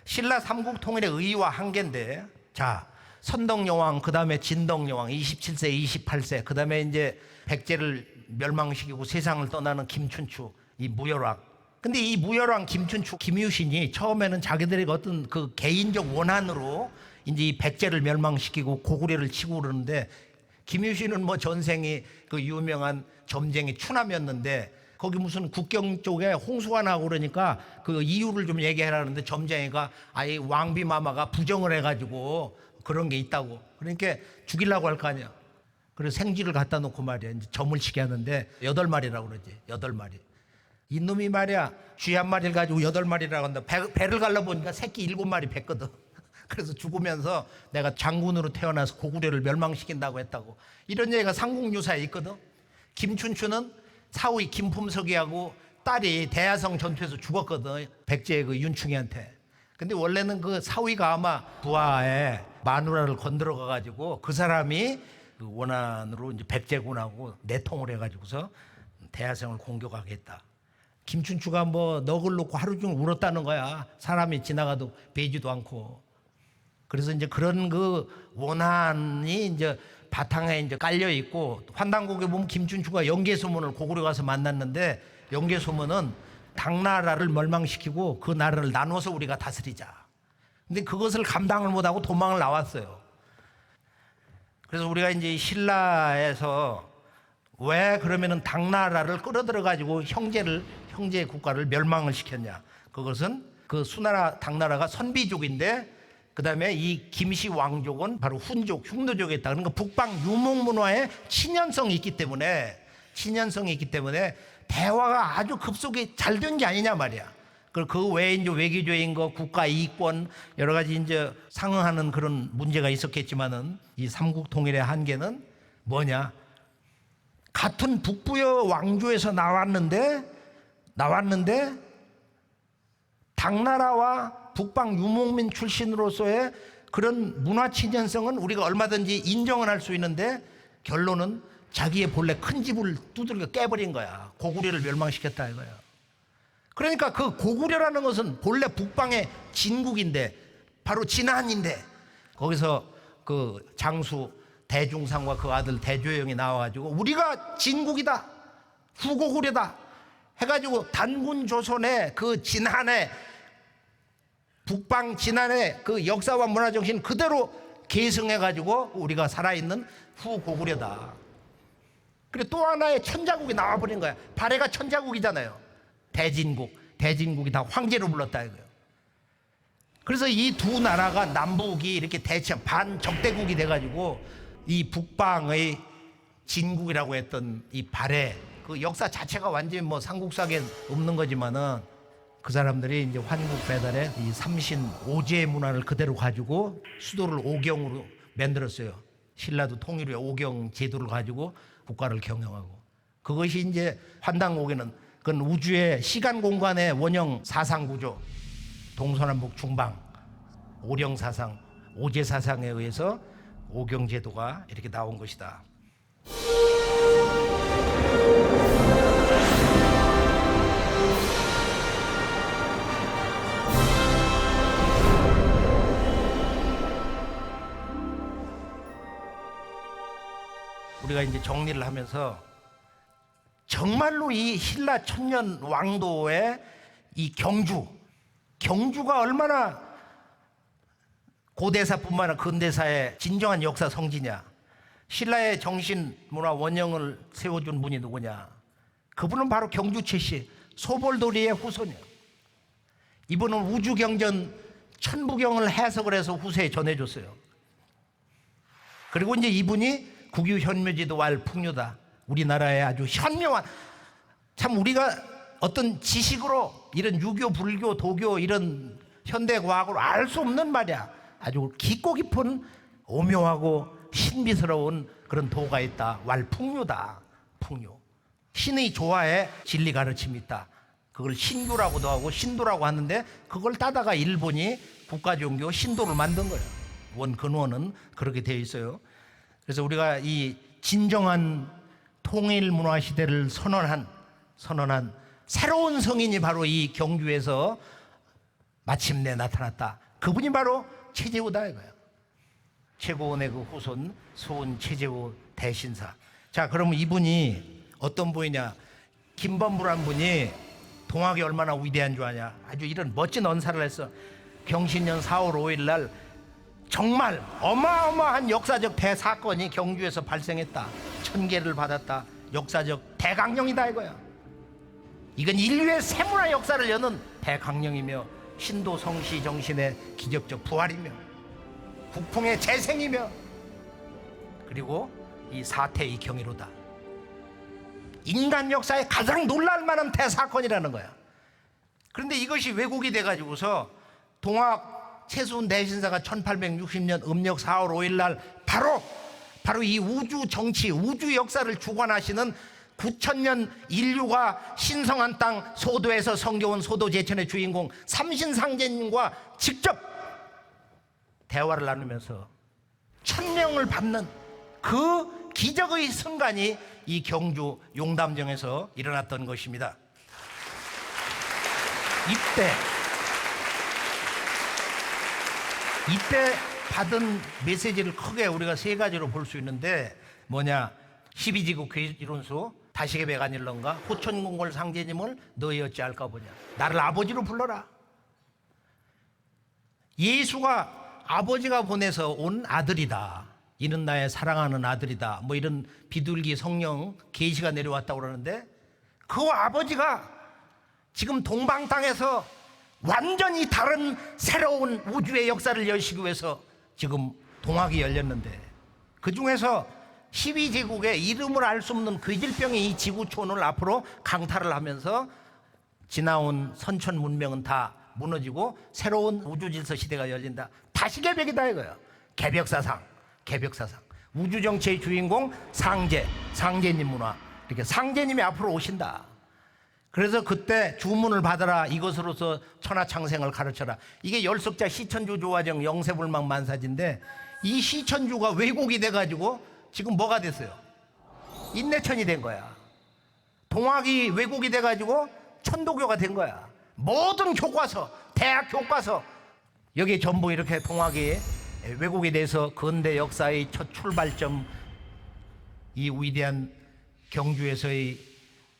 신라 삼국 통일의 의의와 한계인데, 자, 선덕여왕, 그 다음에 진덕여왕 27세, 28세, 그 다음에 이제 백제를 멸망시키고 세상을 떠나는 김춘추, 이 무열왕. 근데 이 무열왕 김춘추, 김유신이 처음에는 자기들의 어떤 그 개인적 원한으로 이제 이 백제를 멸망시키고 고구려를 치고 그러는데, 김유신은 뭐 전생이 그 유명한 점쟁이 추남이었는데, 거기 무슨 국경 쪽에 홍수가 나고 그러니까 그 이유를 좀 얘기해라는데, 점쟁이가 아예 왕비마마가 부정을 해가지고 그런 게 있다고. 그러니까 죽이려고 할 거 아니야. 그래서 생쥐를 갖다 놓고 말이야, 이제 점을 치게 하는데 8마리라고 그러지. 8마리. 이놈이 말이야, 쥐 한 마리를 가지고 8마리라고 한다. 배를 갈라보니까 새끼 7마리 뱉거든. 그래서 죽으면서 내가 장군으로 태어나서 고구려를 멸망시킨다고 했다고. 이런 얘기가 삼국유사에 있거든. 김춘추는 사위 김품석이하고 딸이 대야성 전투에서 죽었거든, 백제의 그 윤충이한테. 근데 원래는 그 사위가 아마 부하에 마누라를 건드려 가가지고 그 사람이 그 원한으로 이제 백제군하고 내통을 해가지고서 대야성을 공격하게 했다. 김춘추가 뭐 넋을 놓고 하루 종일 울었다는 거야. 사람이 지나가도 베지도 않고. 그래서 이제 그런 그 원한이 이제 바탕에 이제 깔려 있고, 환단곡에 보면 김춘추가 영계소문을 고구려 가서 만났는데, 영계소문은 당나라를 멸망시키고 그 나라를 나눠서 우리가 다스리자. 근데 그것을 감당을 못하고 도망을 나왔어요. 그래서 우리가 이제 신라에서 왜 그러면은 당나라를 끌어들여 가지고 형제 국가를 멸망을 시켰냐? 그것은 그 수나라 당나라가 선비족인데, 그 다음에 이 김씨 왕족은 바로 훈족, 흉노족에 있다. 그러니까 북방 유목문화에 친연성이 있기 때문에 대화가 아주 급속히 잘 된 게 아니냐 말이야. 그 외에 이제 외교적인 거, 국가 이익권, 여러 가지 이제 상응하는 그런 문제가 있었겠지만은, 이 삼국 통일의 한계는 뭐냐? 같은 북부여 왕조에서 나왔는데 당나라와 북방 유목민 출신으로서의 그런 문화 친연성은 우리가 얼마든지 인정을 할 수 있는데, 결론은 자기의 본래 큰 집을 두들겨 깨버린 거야. 고구려를 멸망시켰다 이거야. 그러니까 그 고구려라는 것은 본래 북방의 진국인데, 바로 진한인데, 거기서 그 장수 대중상과 그 아들 대조영이 나와가지고 우리가 진국이다, 후고구려다 해가지고 단군 조선의 그 진한의, 북방 진한의 그 역사와 문화 정신 그대로 계승해가지고 우리가 살아있는 후고구려다. 그리고 또 하나의 천자국이 나와버린 거야. 발해가 천자국이잖아요. 대진국이 다 황제로 불렀다 이거예요. 그래서 이 두 나라가, 남북이 이렇게 반적대국이 돼가지고 이 북방의 진국이라고 했던 이 발해, 그 역사 자체가 완전히 뭐 삼국사에 없는 거지만은, 그 사람들이 이제 환국 배달의 이 삼신 오제 문화를 그대로 가지고 수도를 오경으로 만들었어요. 신라도 통일 후에 오경 제도를 가지고 국가를 경영하고, 그것이 이제 환단곡에는 그건 우주의 시간 공간의 원형 사상 구조, 동서남북 중방 오령 사상, 오제 사상에 의해서 오경 제도가 이렇게 나온 것이다. 우리가 이제 정리를 하면서 정말로 이 신라 천년 왕도의 이 경주가 얼마나 고대사뿐만 아니라 근대사의 진정한 역사 성지냐. 신라의 정신 문화 원형을 세워준 분이 누구냐. 그분은 바로 경주채씨 소볼도리의 후손이에요. 이분은 우주경전 천부경을 해석을 해서 후세에 전해줬어요. 그리고 이제 이분이 국유현묘지도 왈 풍류다. 우리나라의 아주 현명한, 참 우리가 어떤 지식으로 이런 유교, 불교, 도교 이런 현대과학으로 알 수 없는 말이야. 아주 깊고 깊은 오묘하고 신비스러운 그런 도가 있다. 왈 풍류다. 풍류. 신의 조화에 진리 가르침이 있다. 그걸 신교라고도 하고 신도라고 하는데 그걸 따다가 일본이 국가종교 신도를 만든 거예요. 근원은 그렇게 되어 있어요. 그래서 우리가 이 진정한 통일 문화 시대를 선언한 새로운 성인이 바로 이 경주에서 마침내 나타났다. 그분이 바로 최재우다 이거예요. 최고원의 그 후손 소은 최재우 대신사. 자, 그러면 이분이 어떤 분이냐? 김범부란 분이 동학이 얼마나 위대한 줄 아냐? 아주 이런 멋진 언사를 했어. 경신년 4월 5일 날 정말 어마어마한 역사적 대사건이 경주에서 발생했다. 천계를 받았다. 역사적 대강령이다 이거야. 이건 인류의 세문화 역사를 여는 대강령이며 신도 성시 정신의 기적적 부활이며 국풍의 재생이며 그리고 이 사태의 경이로다. 인간 역사에 가장 놀랄 만한 대사건이라는 거야. 그런데 이것이 왜곡이 돼가지고서 동학 최수훈 대신사가 1860년 음력 4월 5일 날 바로 이 우주 정치, 우주 역사를 주관하시는 9000년 인류가 신성한 땅 소도에서 성겨온 소도 제천의 주인공 삼신상제님과 직접 대화를 나누면서 천명을 받는 그 기적의 순간이 이 경주 용담정에서 일어났던 것입니다. 이때 받은 메시지를 크게 우리가 세 가지로 볼 수 있는데 뭐냐? 12지국 이론수 다시게 백안일런가 호천공골 상제님을 너희 어찌할까 보냐. 나를 아버지로 불러라. 예수가 아버지가 보내서 온 아들이다. 이는 나의 사랑하는 아들이다. 뭐 이런 비둘기 성령 계시가 내려왔다고 그러는데 그 아버지가 지금 동방 땅에서 완전히 다른 새로운 우주의 역사를 여시기 위해서 지금 동학이 열렸는데 그 중에서 12제국의 이름을 알 수 없는 괴질병이 이 지구촌을 앞으로 강탈을 하면서 지나온 선천 문명은 다 무너지고 새로운 우주질서 시대가 열린다. 다시 개벽이다 이거예요. 개벽사상. 우주정체의 주인공 상제님 문화. 이렇게 상제님이 앞으로 오신다. 그래서 그때 주문을 받아라. 이것으로서 천하창생을 가르쳐라. 이게 열석자 시천주 조화정 영세불망 만사지인데 이 시천주가 왜곡이 돼가지고 지금 뭐가 됐어요? 인내천이 된 거야. 동학이 왜곡이 돼가지고 천도교가 된 거야. 모든 교과서, 대학 교과서 여기 전부 이렇게 동학이 왜곡이 돼서 근대 역사의 첫 출발점, 이 위대한 경주에서의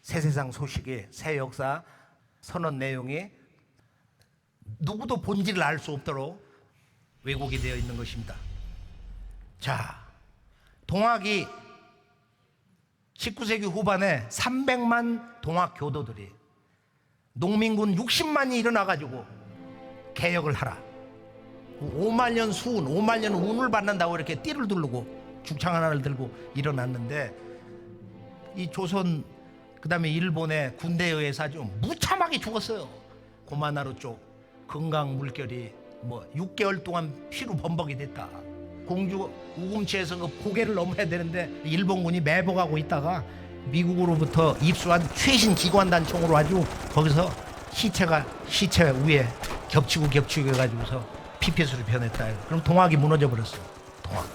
새 세상 소식의 새 역사 선언 내용이 누구도 본질을 알 수 없도록 왜곡이 되어 있는 것입니다. 자, 동학이 19세기 후반에 300만 동학 교도들이 농민군 60만이 일어나가지고 개혁을 하라. 5만년 수운, 5만년 운을 받는다고 이렇게 띠를 두르고 죽창 하나를 들고 일어났는데 이 조선 그다음에 일본의 군대에 의해서 아주 무참하게 죽었어요. 고마나루 쪽 금강 물결이 뭐 6개월 동안 피로 범벅이 됐다. 공주 우금치에서 그 고개를 넘어야 되는데 일본군이 매복하고 있다가 미국으로부터 입수한 최신 기관 단총으로 아주 거기서 시체 위에 겹치고 해가지고서 피폐수로 변했다. 그럼 동학이 무너져 버렸어요. 동학.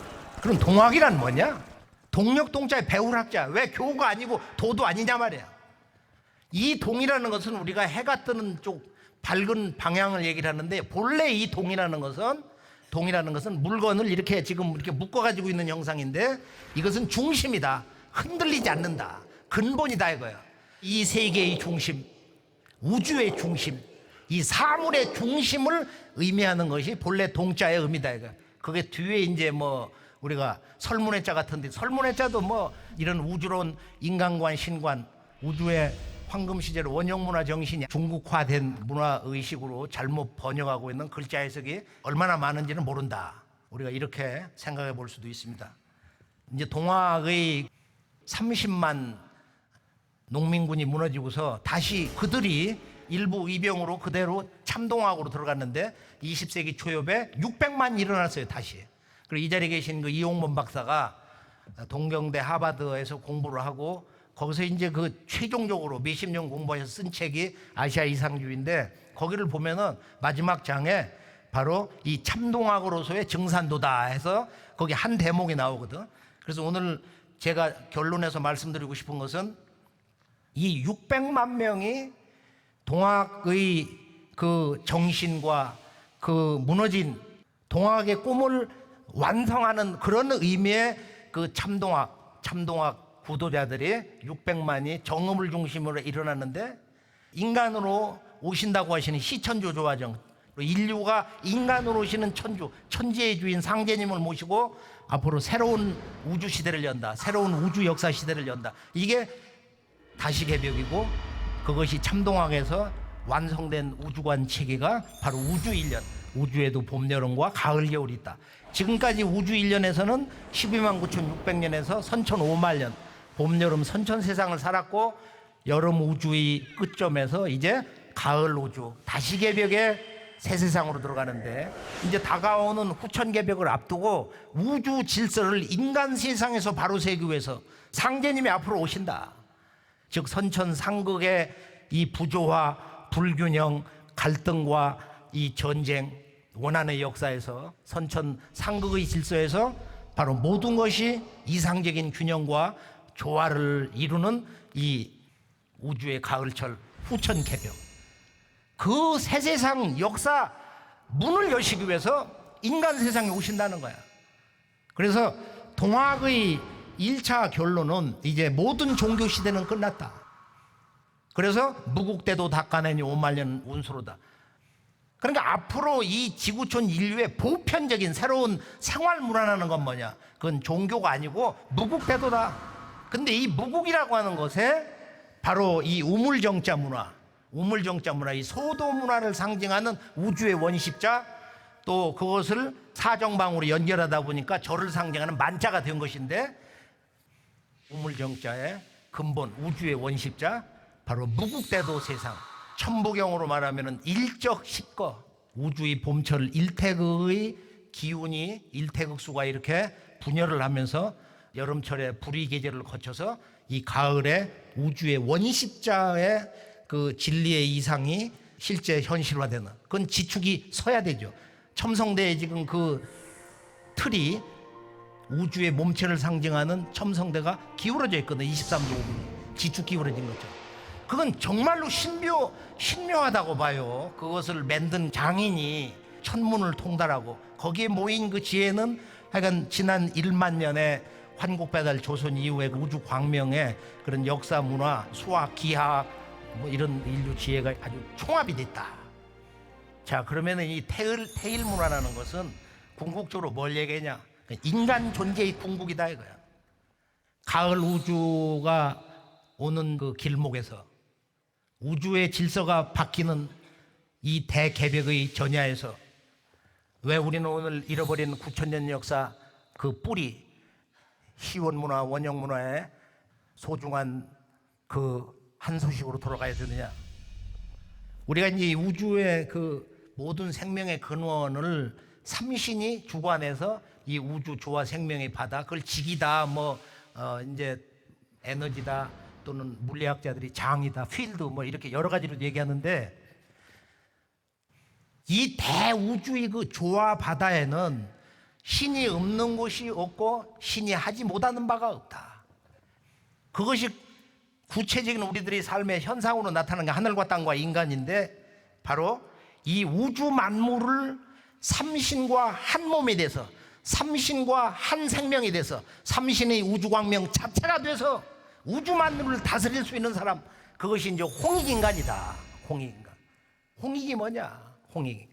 그럼 동학이란 뭐냐? 동력동자의 배울학자. 왜 교가 아니고 도도 아니냐 말이야. 이 동이라는 것은 우리가 해가 뜨는 쪽 밝은 방향을 얘기를 하는데 본래 이 동이라는 것은 동이라는 것은 물건을 이렇게 지금 이렇게 묶어 가지고 있는 형상인데 이것은 중심이다. 흔들리지 않는다. 근본이다 이거야. 이 세계의 중심, 우주의 중심, 이 사물의 중심을 의미하는 것이 본래 동자의 의미다 이거. 그게 뒤에 이제 뭐 우리가 설문해자 같은데 설문해자도 뭐 이런 우주론 인간관 신관 우주의 황금 시절 원형 문화 정신이 중국화된 문화 의식으로 잘못 번역하고 있는 글자 해석이 얼마나 많은지는 모른다. 우리가 이렇게 생각해 볼 수도 있습니다. 이제 동학의 30만 농민군이 무너지고서 다시 그들이 일부 의병으로 그대로 참동학으로 들어갔는데 20세기 초엽에 600만 일어났어요 다시. 그리고 이 자리에 계신 그 이용범 박사가 동경대 하버드에서 공부를 하고 거기서 이제 그 최종적으로 몇십 년 공부해서 쓴 책이 아시아 이상주의인데 거기를 보면은 마지막 장에 바로 이 참동학으로서의 증산도다 해서 거기 한 대목이 나오거든. 그래서 오늘 제가 결론에서 말씀드리고 싶은 것은 이 600만 명이 동학의 그 정신과 그 무너진 동학의 꿈을 완성하는 그런 의미의 그 참동학 구도자들이 600만이 정음을 중심으로 일어났는데 인간으로 오신다고 하시는 시천조조화정 인류가 인간으로 오시는 천지의 주인 상제님을 모시고 앞으로 새로운 우주 시대를 연다. 새로운 우주 역사 시대를 연다. 이게 다시개벽이고 그것이 참동학에서 완성된 우주관 체계가 바로 우주 1년. 우주에도 봄, 여름과 가을, 겨울이 있다. 지금까지 우주 1년에서는 12만 9,600년에서 선천 5만 년 봄, 여름, 선천 세상을 살았고 여름 우주의 끝점에서 이제 가을 우주 다시개벽의 새 세상으로 들어가는데 이제 다가오는 후천개벽을 앞두고 우주 질서를 인간 세상에서 바로 세우기 위해서 상제님이 앞으로 오신다. 즉 선천 상극의 이 부조화, 불균형, 갈등과 이 전쟁, 원한의 역사에서 선천 상극의 질서에서 바로 모든 것이 이상적인 균형과 조화를 이루는 이 우주의 가을철 후천개벽 그 새 세상 역사 문을 여시기 위해서 인간 세상에 오신다는 거야. 그래서 동학의 1차 결론은 이제 모든 종교 시대는 끝났다. 그래서 무국대도 닦아내니 5만 년 운수로다. 그러니까 앞으로 이 지구촌 인류의 보편적인 새로운 생활 문화라는 건 뭐냐? 그건 종교가 아니고 무국대도다. 근데 이 무국이라고 하는 것에 바로 이 우물정자 문화, 이 소도 문화를 상징하는 우주의 원십자, 또 그것을 사정방으로 연결하다 보니까 절을 상징하는 만자가 된 것인데 우물정자의 근본 우주의 원십자 바로 무국대도 세상, 천부경으로 말하면 일적 십거, 우주의 봄철 일태극의 기운이 일태극수가 이렇게 분열을 하면서 여름철에 불의 계절을 거쳐서 이 가을에 우주의 원십자의 그 진리의 이상이 실제 현실화되는 그건 지축이 서야 되죠. 첨성대에 지금 그 틀이 우주의 몸체를 상징하는 첨성대가 기울어져 있거든요. 23도 5분 지축 기울어진 거죠. 그건 정말로 신묘하다고 봐요. 그것을 만든 장인이 천문을 통달하고 거기에 모인 그 지혜는 하여간 지난 1만 년의 환국배달 조선 이후의 그 우주 광명의 그런 역사, 문화, 수학, 기하 뭐 이런 인류 지혜가 아주 총합이 됐다. 자, 그러면 이 태일 문화라는 것은 궁극적으로 뭘 얘기하냐? 인간 존재의 궁극이다 이거야. 가을 우주가 오는 그 길목에서 우주의 질서가 바뀌는 이 대개벽의 전야에서 왜 우리는 오늘 잃어버린 9,000년 역사 그 뿌리 희원 문화, 원형 문화의 소중한 그 한 소식으로 돌아가야 되느냐? 우리가 이제 우주의 그 모든 생명의 근원을 삼신이 주관해서 이 우주 조화 생명의 바다 그걸 직이다 이제 에너지다 또는 물리학자들이 장이다 필드 뭐 이렇게 여러 가지로 얘기하는데 이 대우주의 그 조화 바다에는 신이 없는 곳이 없고 신이 하지 못하는 바가 없다. 그것이 구체적인 우리들의 삶의 현상으로 나타나는 게 하늘과 땅과 인간인데 바로 이 우주 만물을 삼신과 한 몸이 돼서 삼신과 한 생명이 돼서 삼신의 우주광명 자체가 돼서 우주만물을 다스릴 수 있는 사람, 그것이 이제 홍익인간이다. 홍익인간. 홍익이 뭐냐? 홍익.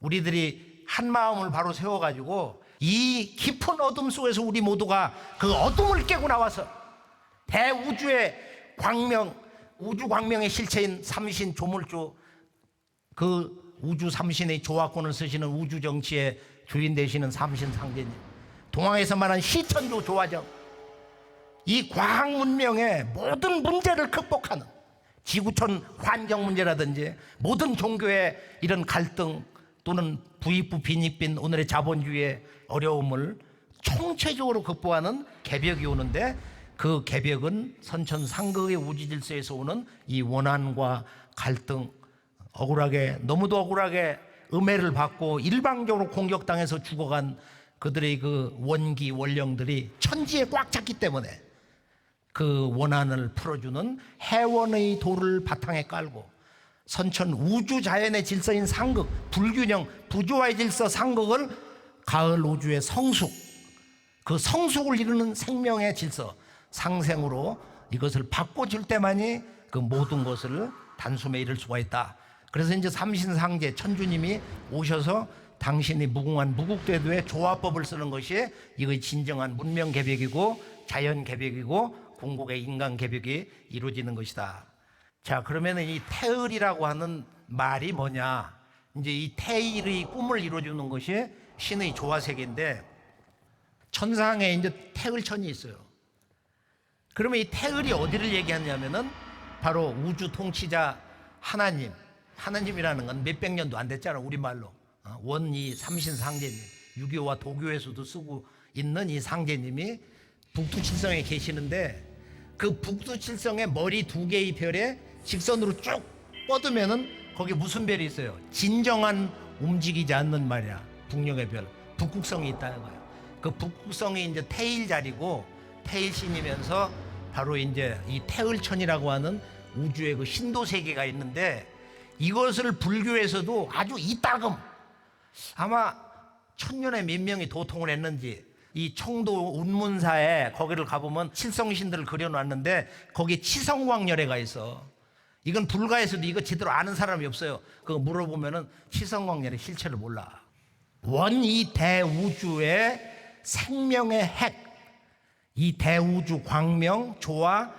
우리들이 한 마음을 바로 세워가지고 이 깊은 어둠 속에서 우리 모두가 그 어둠을 깨고 나와서 대우주의 광명, 우주 광명의 실체인 삼신 조물주, 그 우주 삼신의 조화권을 쓰시는 우주 정치의 주인 되시는 삼신 상제님, 동양에서 말하는 시천조 조화정, 이 과학 문명의 모든 문제를 극복하는 지구촌 환경 문제라든지 모든 종교의 이런 갈등 또는 부익부 빈익빈 오늘의 자본주의의 어려움을 총체적으로 극복하는 개벽이 오는데, 그 개벽은 선천상극의 우주질서에서 오는 이 원한과 갈등, 억울하게 너무도 억울하게 음해를 받고 일방적으로 공격당해서 죽어간 그들의 그 원기 원령들이 천지에 꽉 찼기 때문에 그 원한을 풀어주는 해원의 도를 바탕에 깔고 선천 우주 자연의 질서인 상극, 불균형, 부조화의 질서 상극을 가을 우주의 성숙, 그 성숙을 이루는 생명의 질서 상생으로 이것을 바꿔줄 때만이 그 모든 것을 단숨에 이룰 수가 있다. 그래서 이제 삼신상제 천주님이 오셔서 당신이 무궁한 무국대도의 조화법을 쓰는 것이 이것이 진정한 문명 개벽이고 자연 개벽이고 궁극의 인간 개벽이 이루어지는 것이다. 자, 그러면 이 태을이라고 하는 말이 뭐냐? 이제 이 태일의 꿈을 이루어주는 것이 신의 조화세계인데, 천상에 이제 태을천이 있어요. 그러면 이 태을이 어디를 얘기하냐면은 바로 우주 통치자 하나님, 하나님이라는 건 몇백 년도 안 됐잖아, 우리말로. 원이 삼신 상제님, 유교와 도교에서도 쓰고 있는 이 상제님이 북두칠성에 계시는데, 그 북두칠성의 머리 두 개의 별에 직선으로 쭉 뻗으면은 거기 무슨 별이 있어요? 진정한 움직이지 않는 말이야. 북녘의 별, 북극성이 있다는 거예요. 그 북극성이 이제 태일 자리고 태일신이면서 바로 이제 이 태을천이라고 하는 우주의 그 신도 세계가 있는데, 이것을 불교에서도 아주 이따금 아마 천년에 몇 명이 도통을 했는지, 이 청도 운문사에 거기를 가보면 칠성신들을 그려놨는데 거기 치성광열애가 있어. 이건 불가에서도 이거 제대로 아는 사람이 없어요. 그거 물어보면은 치성광열의 실체를 몰라. 원 이 대우주의 생명의 핵, 이 대우주 광명 조화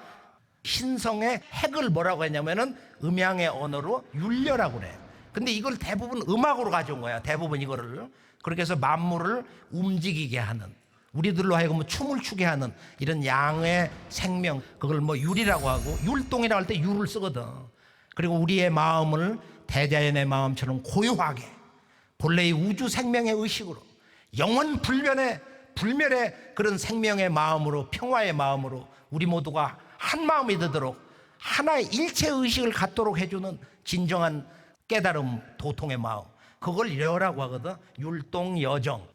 신성의 핵을 뭐라고 했냐면은 음양의 언어로 율려라고 그래. 근데 이걸 대부분 음악으로 가져온 거야. 대부분 이거를. 그렇게 해서 만물을 움직이게 하는, 우리들로 하여금 춤을 추게 하는 이런 양의 생명, 그걸 뭐 율이라고 하고, 율동이라고 할 때 율을 쓰거든. 그리고 우리의 마음을 대자연의 마음처럼 고요하게 본래의 우주 생명의 의식으로 영원 불멸의 그런 생명의 마음으로, 평화의 마음으로 우리 모두가 한 마음이 되도록 하나의 일체 의식을 갖도록 해주는 진정한 깨달음, 도통의 마음, 그걸 여라고 하거든. 율동여정,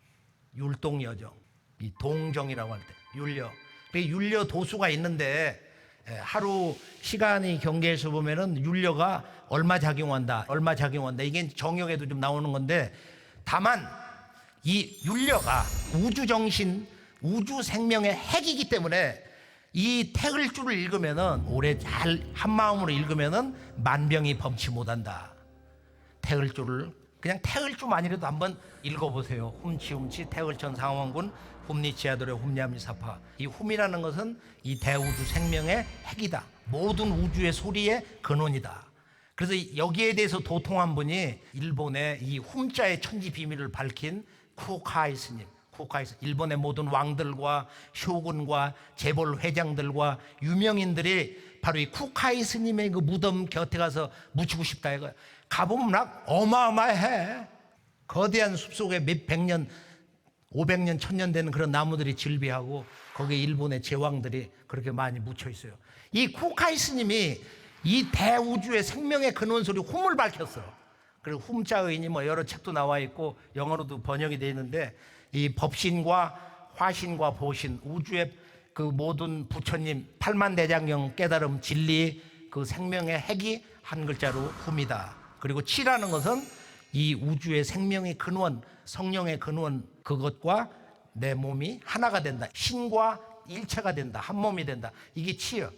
율동여정, 이 동정이라고 할 때 율려. 율려 도수가 있는데 하루 시간이 경계에서 보면은 율려가 얼마 작용한다, 얼마 작용한다, 이게 정역에도 좀 나오는 건데, 다만 이 율려가 우주 정신, 우주 생명의 핵이기 때문에 이 태을주를 읽으면은, 오래 잘 한 마음으로 읽으면은 만병이 범치 못한다. 태을주를 그냥 태을주만이라도 한번 읽어보세요. 훔치 태을천 상원군 훔니치아도레 훔냐미사파. 이 훔이라는 것은 이 대우주 생명의 핵이다. 모든 우주의 소리의 근원이다. 그래서 여기에 대해서 도통한 분이 일본의 이 훔자의 천지 비밀을 밝힌 쿠오카이 스님. 일본의 모든 왕들과 쇼군과 재벌 회장들과 유명인들이 바로 이 쿠오카이 스님의 그 무덤 곁에 가서 묻히고 싶다 이거야. 가보면 막 어마어마해. 거대한 숲속에 몇 백년, 500년, 1000년 되는 그런 나무들이 질비하고 거기에 일본의 제왕들이 그렇게 많이 묻혀 있어요. 이 쿠오카이 스님이 이 대우주의 생명의 근원 소리 훔을 밝혔어. 그리고 훔자의인이 뭐 여러 책도 나와 있고 영어로도 번역이 되어 있는데, 이 법신과 화신과 보신, 우주의 그 모든 부처님, 팔만대장경 깨달음 진리, 그 생명의 핵이 한 글자로 훔이다. 그리고 치라는 것은 이 우주의 생명의 근원, 성령의 근원, 그것과 내 몸이 하나가 된다. 신과 일체가 된다. 한 몸이 된다. 이게 치유.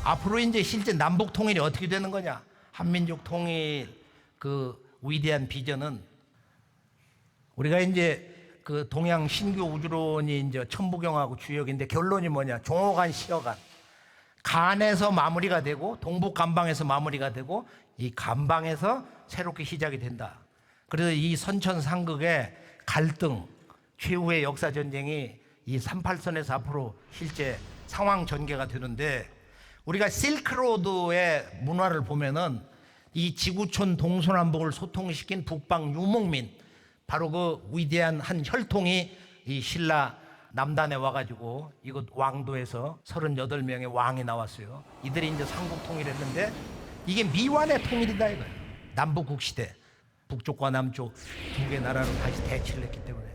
앞으로 이제 실제 남북 통일이 어떻게 되는 거냐? 한민족 통일 그 위대한 비전은 우리가 이제 그 동양 신규 우주론이 이제 천부경하고 주역인데 결론이 뭐냐? 종호간 시어간 간에서 마무리가 되고 동북 간방에서 마무리가 되고 이 간방에서 새롭게 시작이 된다. 그래서 이 선천상극의 갈등 최후의 역사 전쟁이 이 38선에서 앞으로 실제 상황 전개가 되는데 우리가 실크로드의 문화를 보면은 이 지구촌 동서남북을 소통시킨 북방 유목민 바로 그 위대한 한 혈통이 이 신라 남단에 와가지고 이곳 왕도에서 38명의 왕이 나왔어요. 이들이 이제 삼국 통일했는데 이게 미완의 통일이다 이거예요. 남북국 시대 북쪽과 남쪽 두 개 나라로 다시 대치를 했기 때문에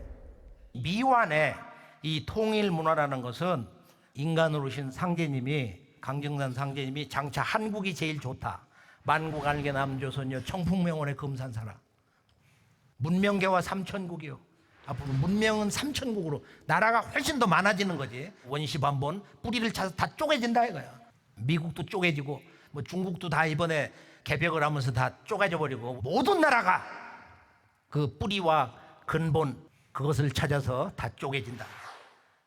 미완의 이 통일 문화라는 것은 인간으로 오신 상제님이 강정산 상제님이 장차 한국이 제일 좋다. 만국 알게 남조선여 청풍명원의 금산사라. 문명계와 삼천국이요. 앞으로 문명은 삼천국으로 나라가 훨씬 더 많아지는 거지. 원시반본 뿌리를 차서 다 쪼개진다 이거야. 미국도 쪼개지고 뭐 중국도 다 이번에 개벽을 하면서 다 쪼개져 버리고 모든 나라가 그 뿌리와 근본 그것을 찾아서 다 쪼개진다.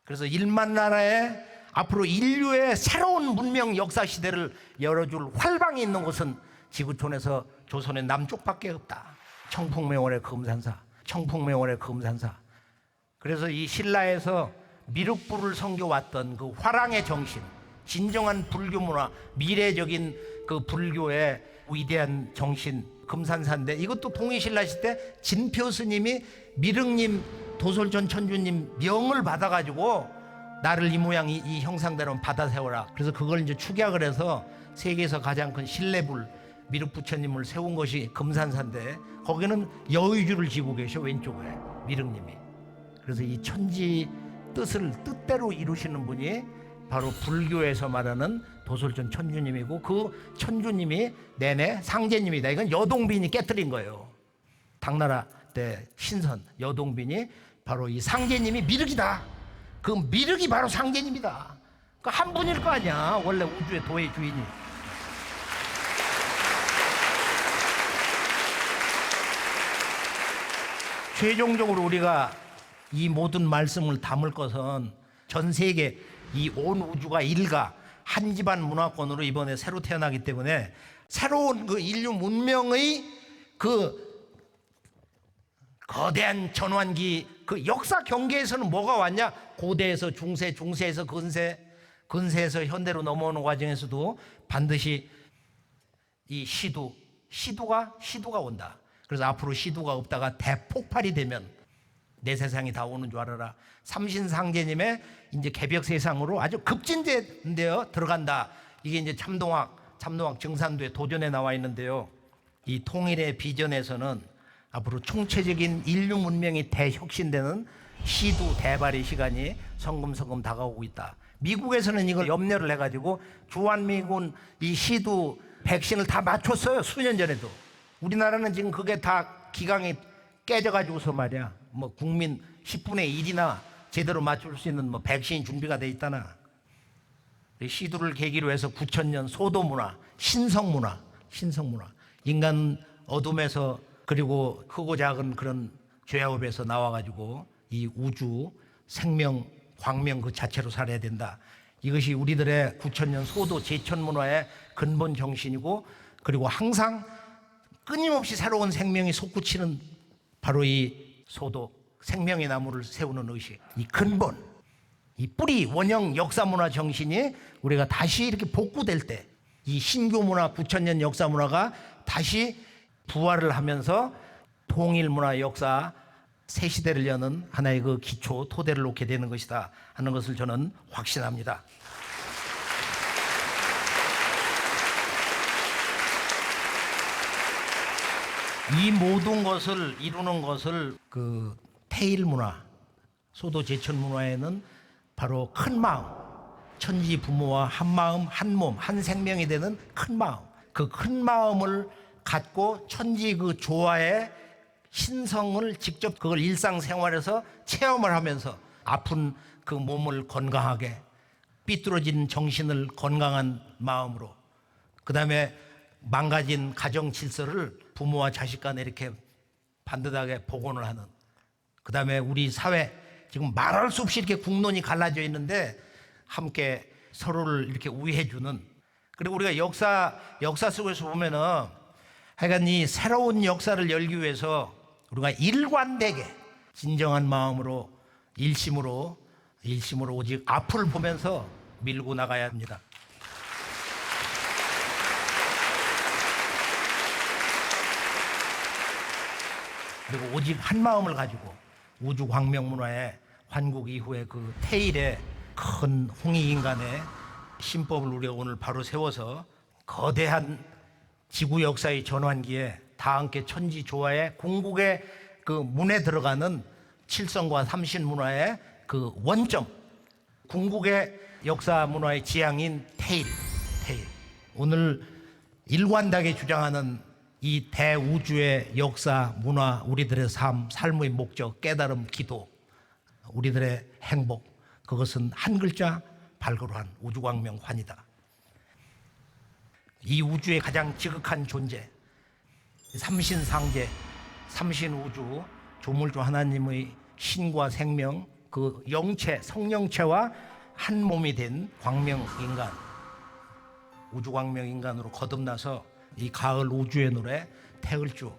그래서 1만 나라에 앞으로 인류의 새로운 문명 역사 시대를 열어줄 활방이 있는 곳은 지구촌에서 조선의 남쪽밖에 없다. 청풍명원의 금산사, 청풍명원의 금산사. 그래서 이 신라에서 미륵불을 섬겨왔던 그 화랑의 정신, 진정한 불교 문화, 미래적인 그 불교의 위대한 정신 금산사인데 이것도 통일신라 시대 진표 스님이 미륵님, 도솔전 천주님 명을 받아가지고 나를 이 모양 이 형상대로 받아 세워라. 그래서 그걸 이제 축약을 해서 세계에서 가장 큰 신례불 미륵부처님을 세운 것이 금산사인데 거기는 여의주를 지고 계셔 왼쪽에 미륵님이. 그래서 이 천지 뜻을 뜻대로 이루시는 분이 바로 불교에서 말하는 도솔전 천주님이고 그 천주님이 내내 상제님이다. 이건 여동빈이 깨뜨린 거예요. 당나라 때 신선 여동빈이 바로 이 상제님이 미륵이다. 그 미륵이 바로 상제님이다. 그 한 분일 거 아니야. 원래 우주의 도의 주인이. 최종적으로 우리가 이 모든 말씀을 담을 것은 전 세계 이 온 우주가 일가 한 집안 문화권으로 이번에 새로 태어나기 때문에 새로운 그 인류 문명의 그 거대한 전환기 그 역사 경계에서는 뭐가 왔냐? 고대에서 중세, 중세에서 근세, 근세에서 현대로 넘어오는 과정에서도 반드시 이 시두가 온다. 그래서 앞으로 시두가 없다가 대폭발이 되면 내 세상이 다 오는 줄 알아라. 삼신상제님의 이제 개벽 세상으로 아주 급진대인데요 들어간다. 이게 이제 참동학 정산도의 도전에 나와 있는데요. 이 통일의 비전에서는 앞으로 총체적인 인류 문명이 대혁신되는 시두 대발의 시간이 성금성금 다가오고 있다. 미국에서는 이걸 염려를 해가지고 주한미군 이 시두 백신을 다 맞췄어요. 수년 전에도. 우리나라는 지금 그게 다 기강이 깨져가지고서 말이야. 뭐 국민 10분의 1이나 제대로 맞출 수 있는 뭐 백신이 준비가 돼 있다나. 시두를 계기로 해서 9000년 소도문화, 신성문화, 인간 어둠에서 그리고 크고 작은 그런 죄업에서 나와가지고 이 우주 생명 광명 그 자체로 살아야 된다. 이것이 우리들의 9000년 소도 제천문화의 근본 정신이고 그리고 항상 끊임없이 새로운 생명이 솟구치는 바로 이 소도 생명의 나무를 세우는 의식, 이 근본, 이 뿌리 원형 역사문화 정신이 우리가 다시 이렇게 복구될 때 이 신교문화 9000년 역사문화가 다시 부활을 하면서 통일문화 역사 새 시대를 여는 하나의 그 기초 토대를 놓게 되는 것이다 하는 것을 저는 확신합니다. 이 모든 것을 이루는 것을 그 태일 문화, 소도 제천 문화에는 바로 큰 마음, 천지 부모와 한 마음, 한 몸, 한 생명이 되는 큰 마음, 그 큰 마음을 갖고 천지 그 조화의 신성을 직접 그걸 일상생활에서 체험을 하면서 아픈 그 몸을 건강하게, 삐뚤어진 정신을 건강한 마음으로, 그 다음에 망가진 가정 질서를 부모와 자식 간에 이렇게 반듯하게 복원을 하는, 그 다음에 우리 사회 지금 말할 수 없이 이렇게 국론이 갈라져 있는데 함께 서로를 이렇게 우애해주는, 그리고 우리가 역사 속에서 보면은 하여간 이 새로운 역사를 열기 위해서 우리가 일관되게 진정한 마음으로 일심으로 오직 앞을 보면서 밀고 나가야 합니다. 그리고 오직 한 마음을 가지고 우주 광명 문화의 환국 이후에 그 태일의 큰 홍익인간의 신법을 우리가 오늘 바로 세워서 거대한 지구 역사의 전환기에 다 함께 천지 조화의 궁극의 그 문에 들어가는 칠성과 삼신 문화의 그 원점, 궁극의 역사 문화의 지향인 태일. 오늘 일관되게 주장하는 이 대우주의 역사, 문화, 우리들의 삶의 목적, 깨달음, 기도, 우리들의 행복, 그것은 한 글자 발굴한 우주광명환이다. 이 우주의 가장 지극한 존재, 삼신상제, 삼신우주, 조물주 하나님의 신과 생명, 그 영체, 성령체와 한 몸이 된 광명인간, 우주광명인간으로 거듭나서 이 가을 우주의 노래 태을주,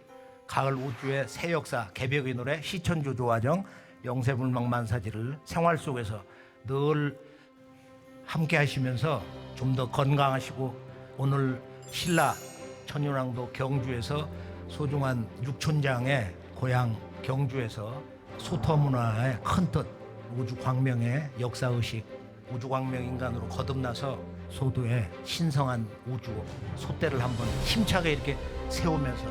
가을 우주의 새 역사 개벽의 노래 시천주 조화정, 영세불망만사지를 생활 속에서 늘 함께 하시면서 좀 더 건강하시고, 오늘 신라 천윤왕도 경주에서 소중한 육촌장의 고향 경주에서 소터 문화의 큰 뜻, 우주 광명의 역사의식, 우주 광명 인간으로 거듭나서 소도의 신성한 우주 소대를 한번 힘차게 이렇게 세우면서,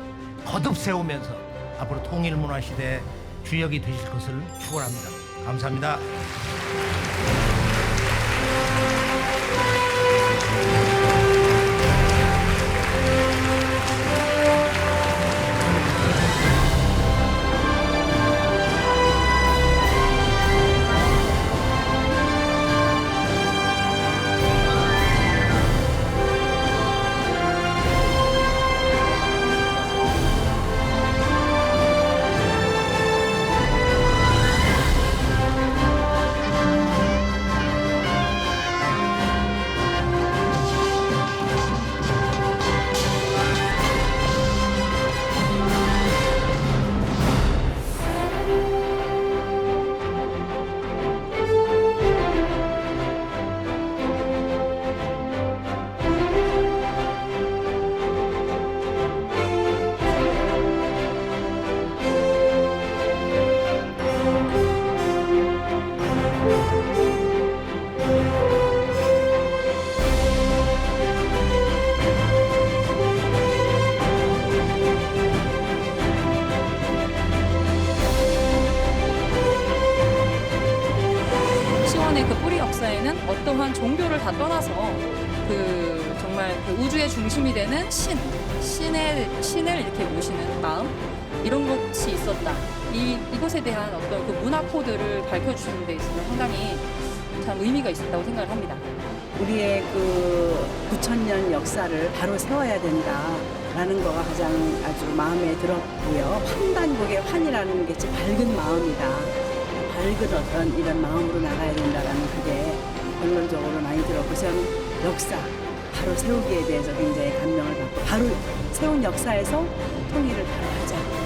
거듭 세우면서 앞으로 통일 문화 시대의 주역이 되실 것을 축원합니다. 감사합니다. 그 뿌리 역사에는 어떠한 종교를 다 떠나서 정말 그 우주의 중심이 되는 신을 이렇게 모시는 마음, 이런 것이 있었다. 이것에 대한 어떤 그 문화 코드를 밝혀주시는 데 있어서 상당히 참 의미가 있었다고 생각을 합니다. 우리의 그 9,000년 역사를 바로 세워야 된다라는 거가 가장 아주 마음에 들었고요. 환단국의 환이라는 게 제 밝은 마음이다. 밝은 어떤 이런 마음으로 나가야 된다라는 그게 본론적으로 많이 들었고, 저는 역사 바로 세우기에 대해서 굉장히 감명을 받고, 바로 세운 역사에서 통일을 바로 하자.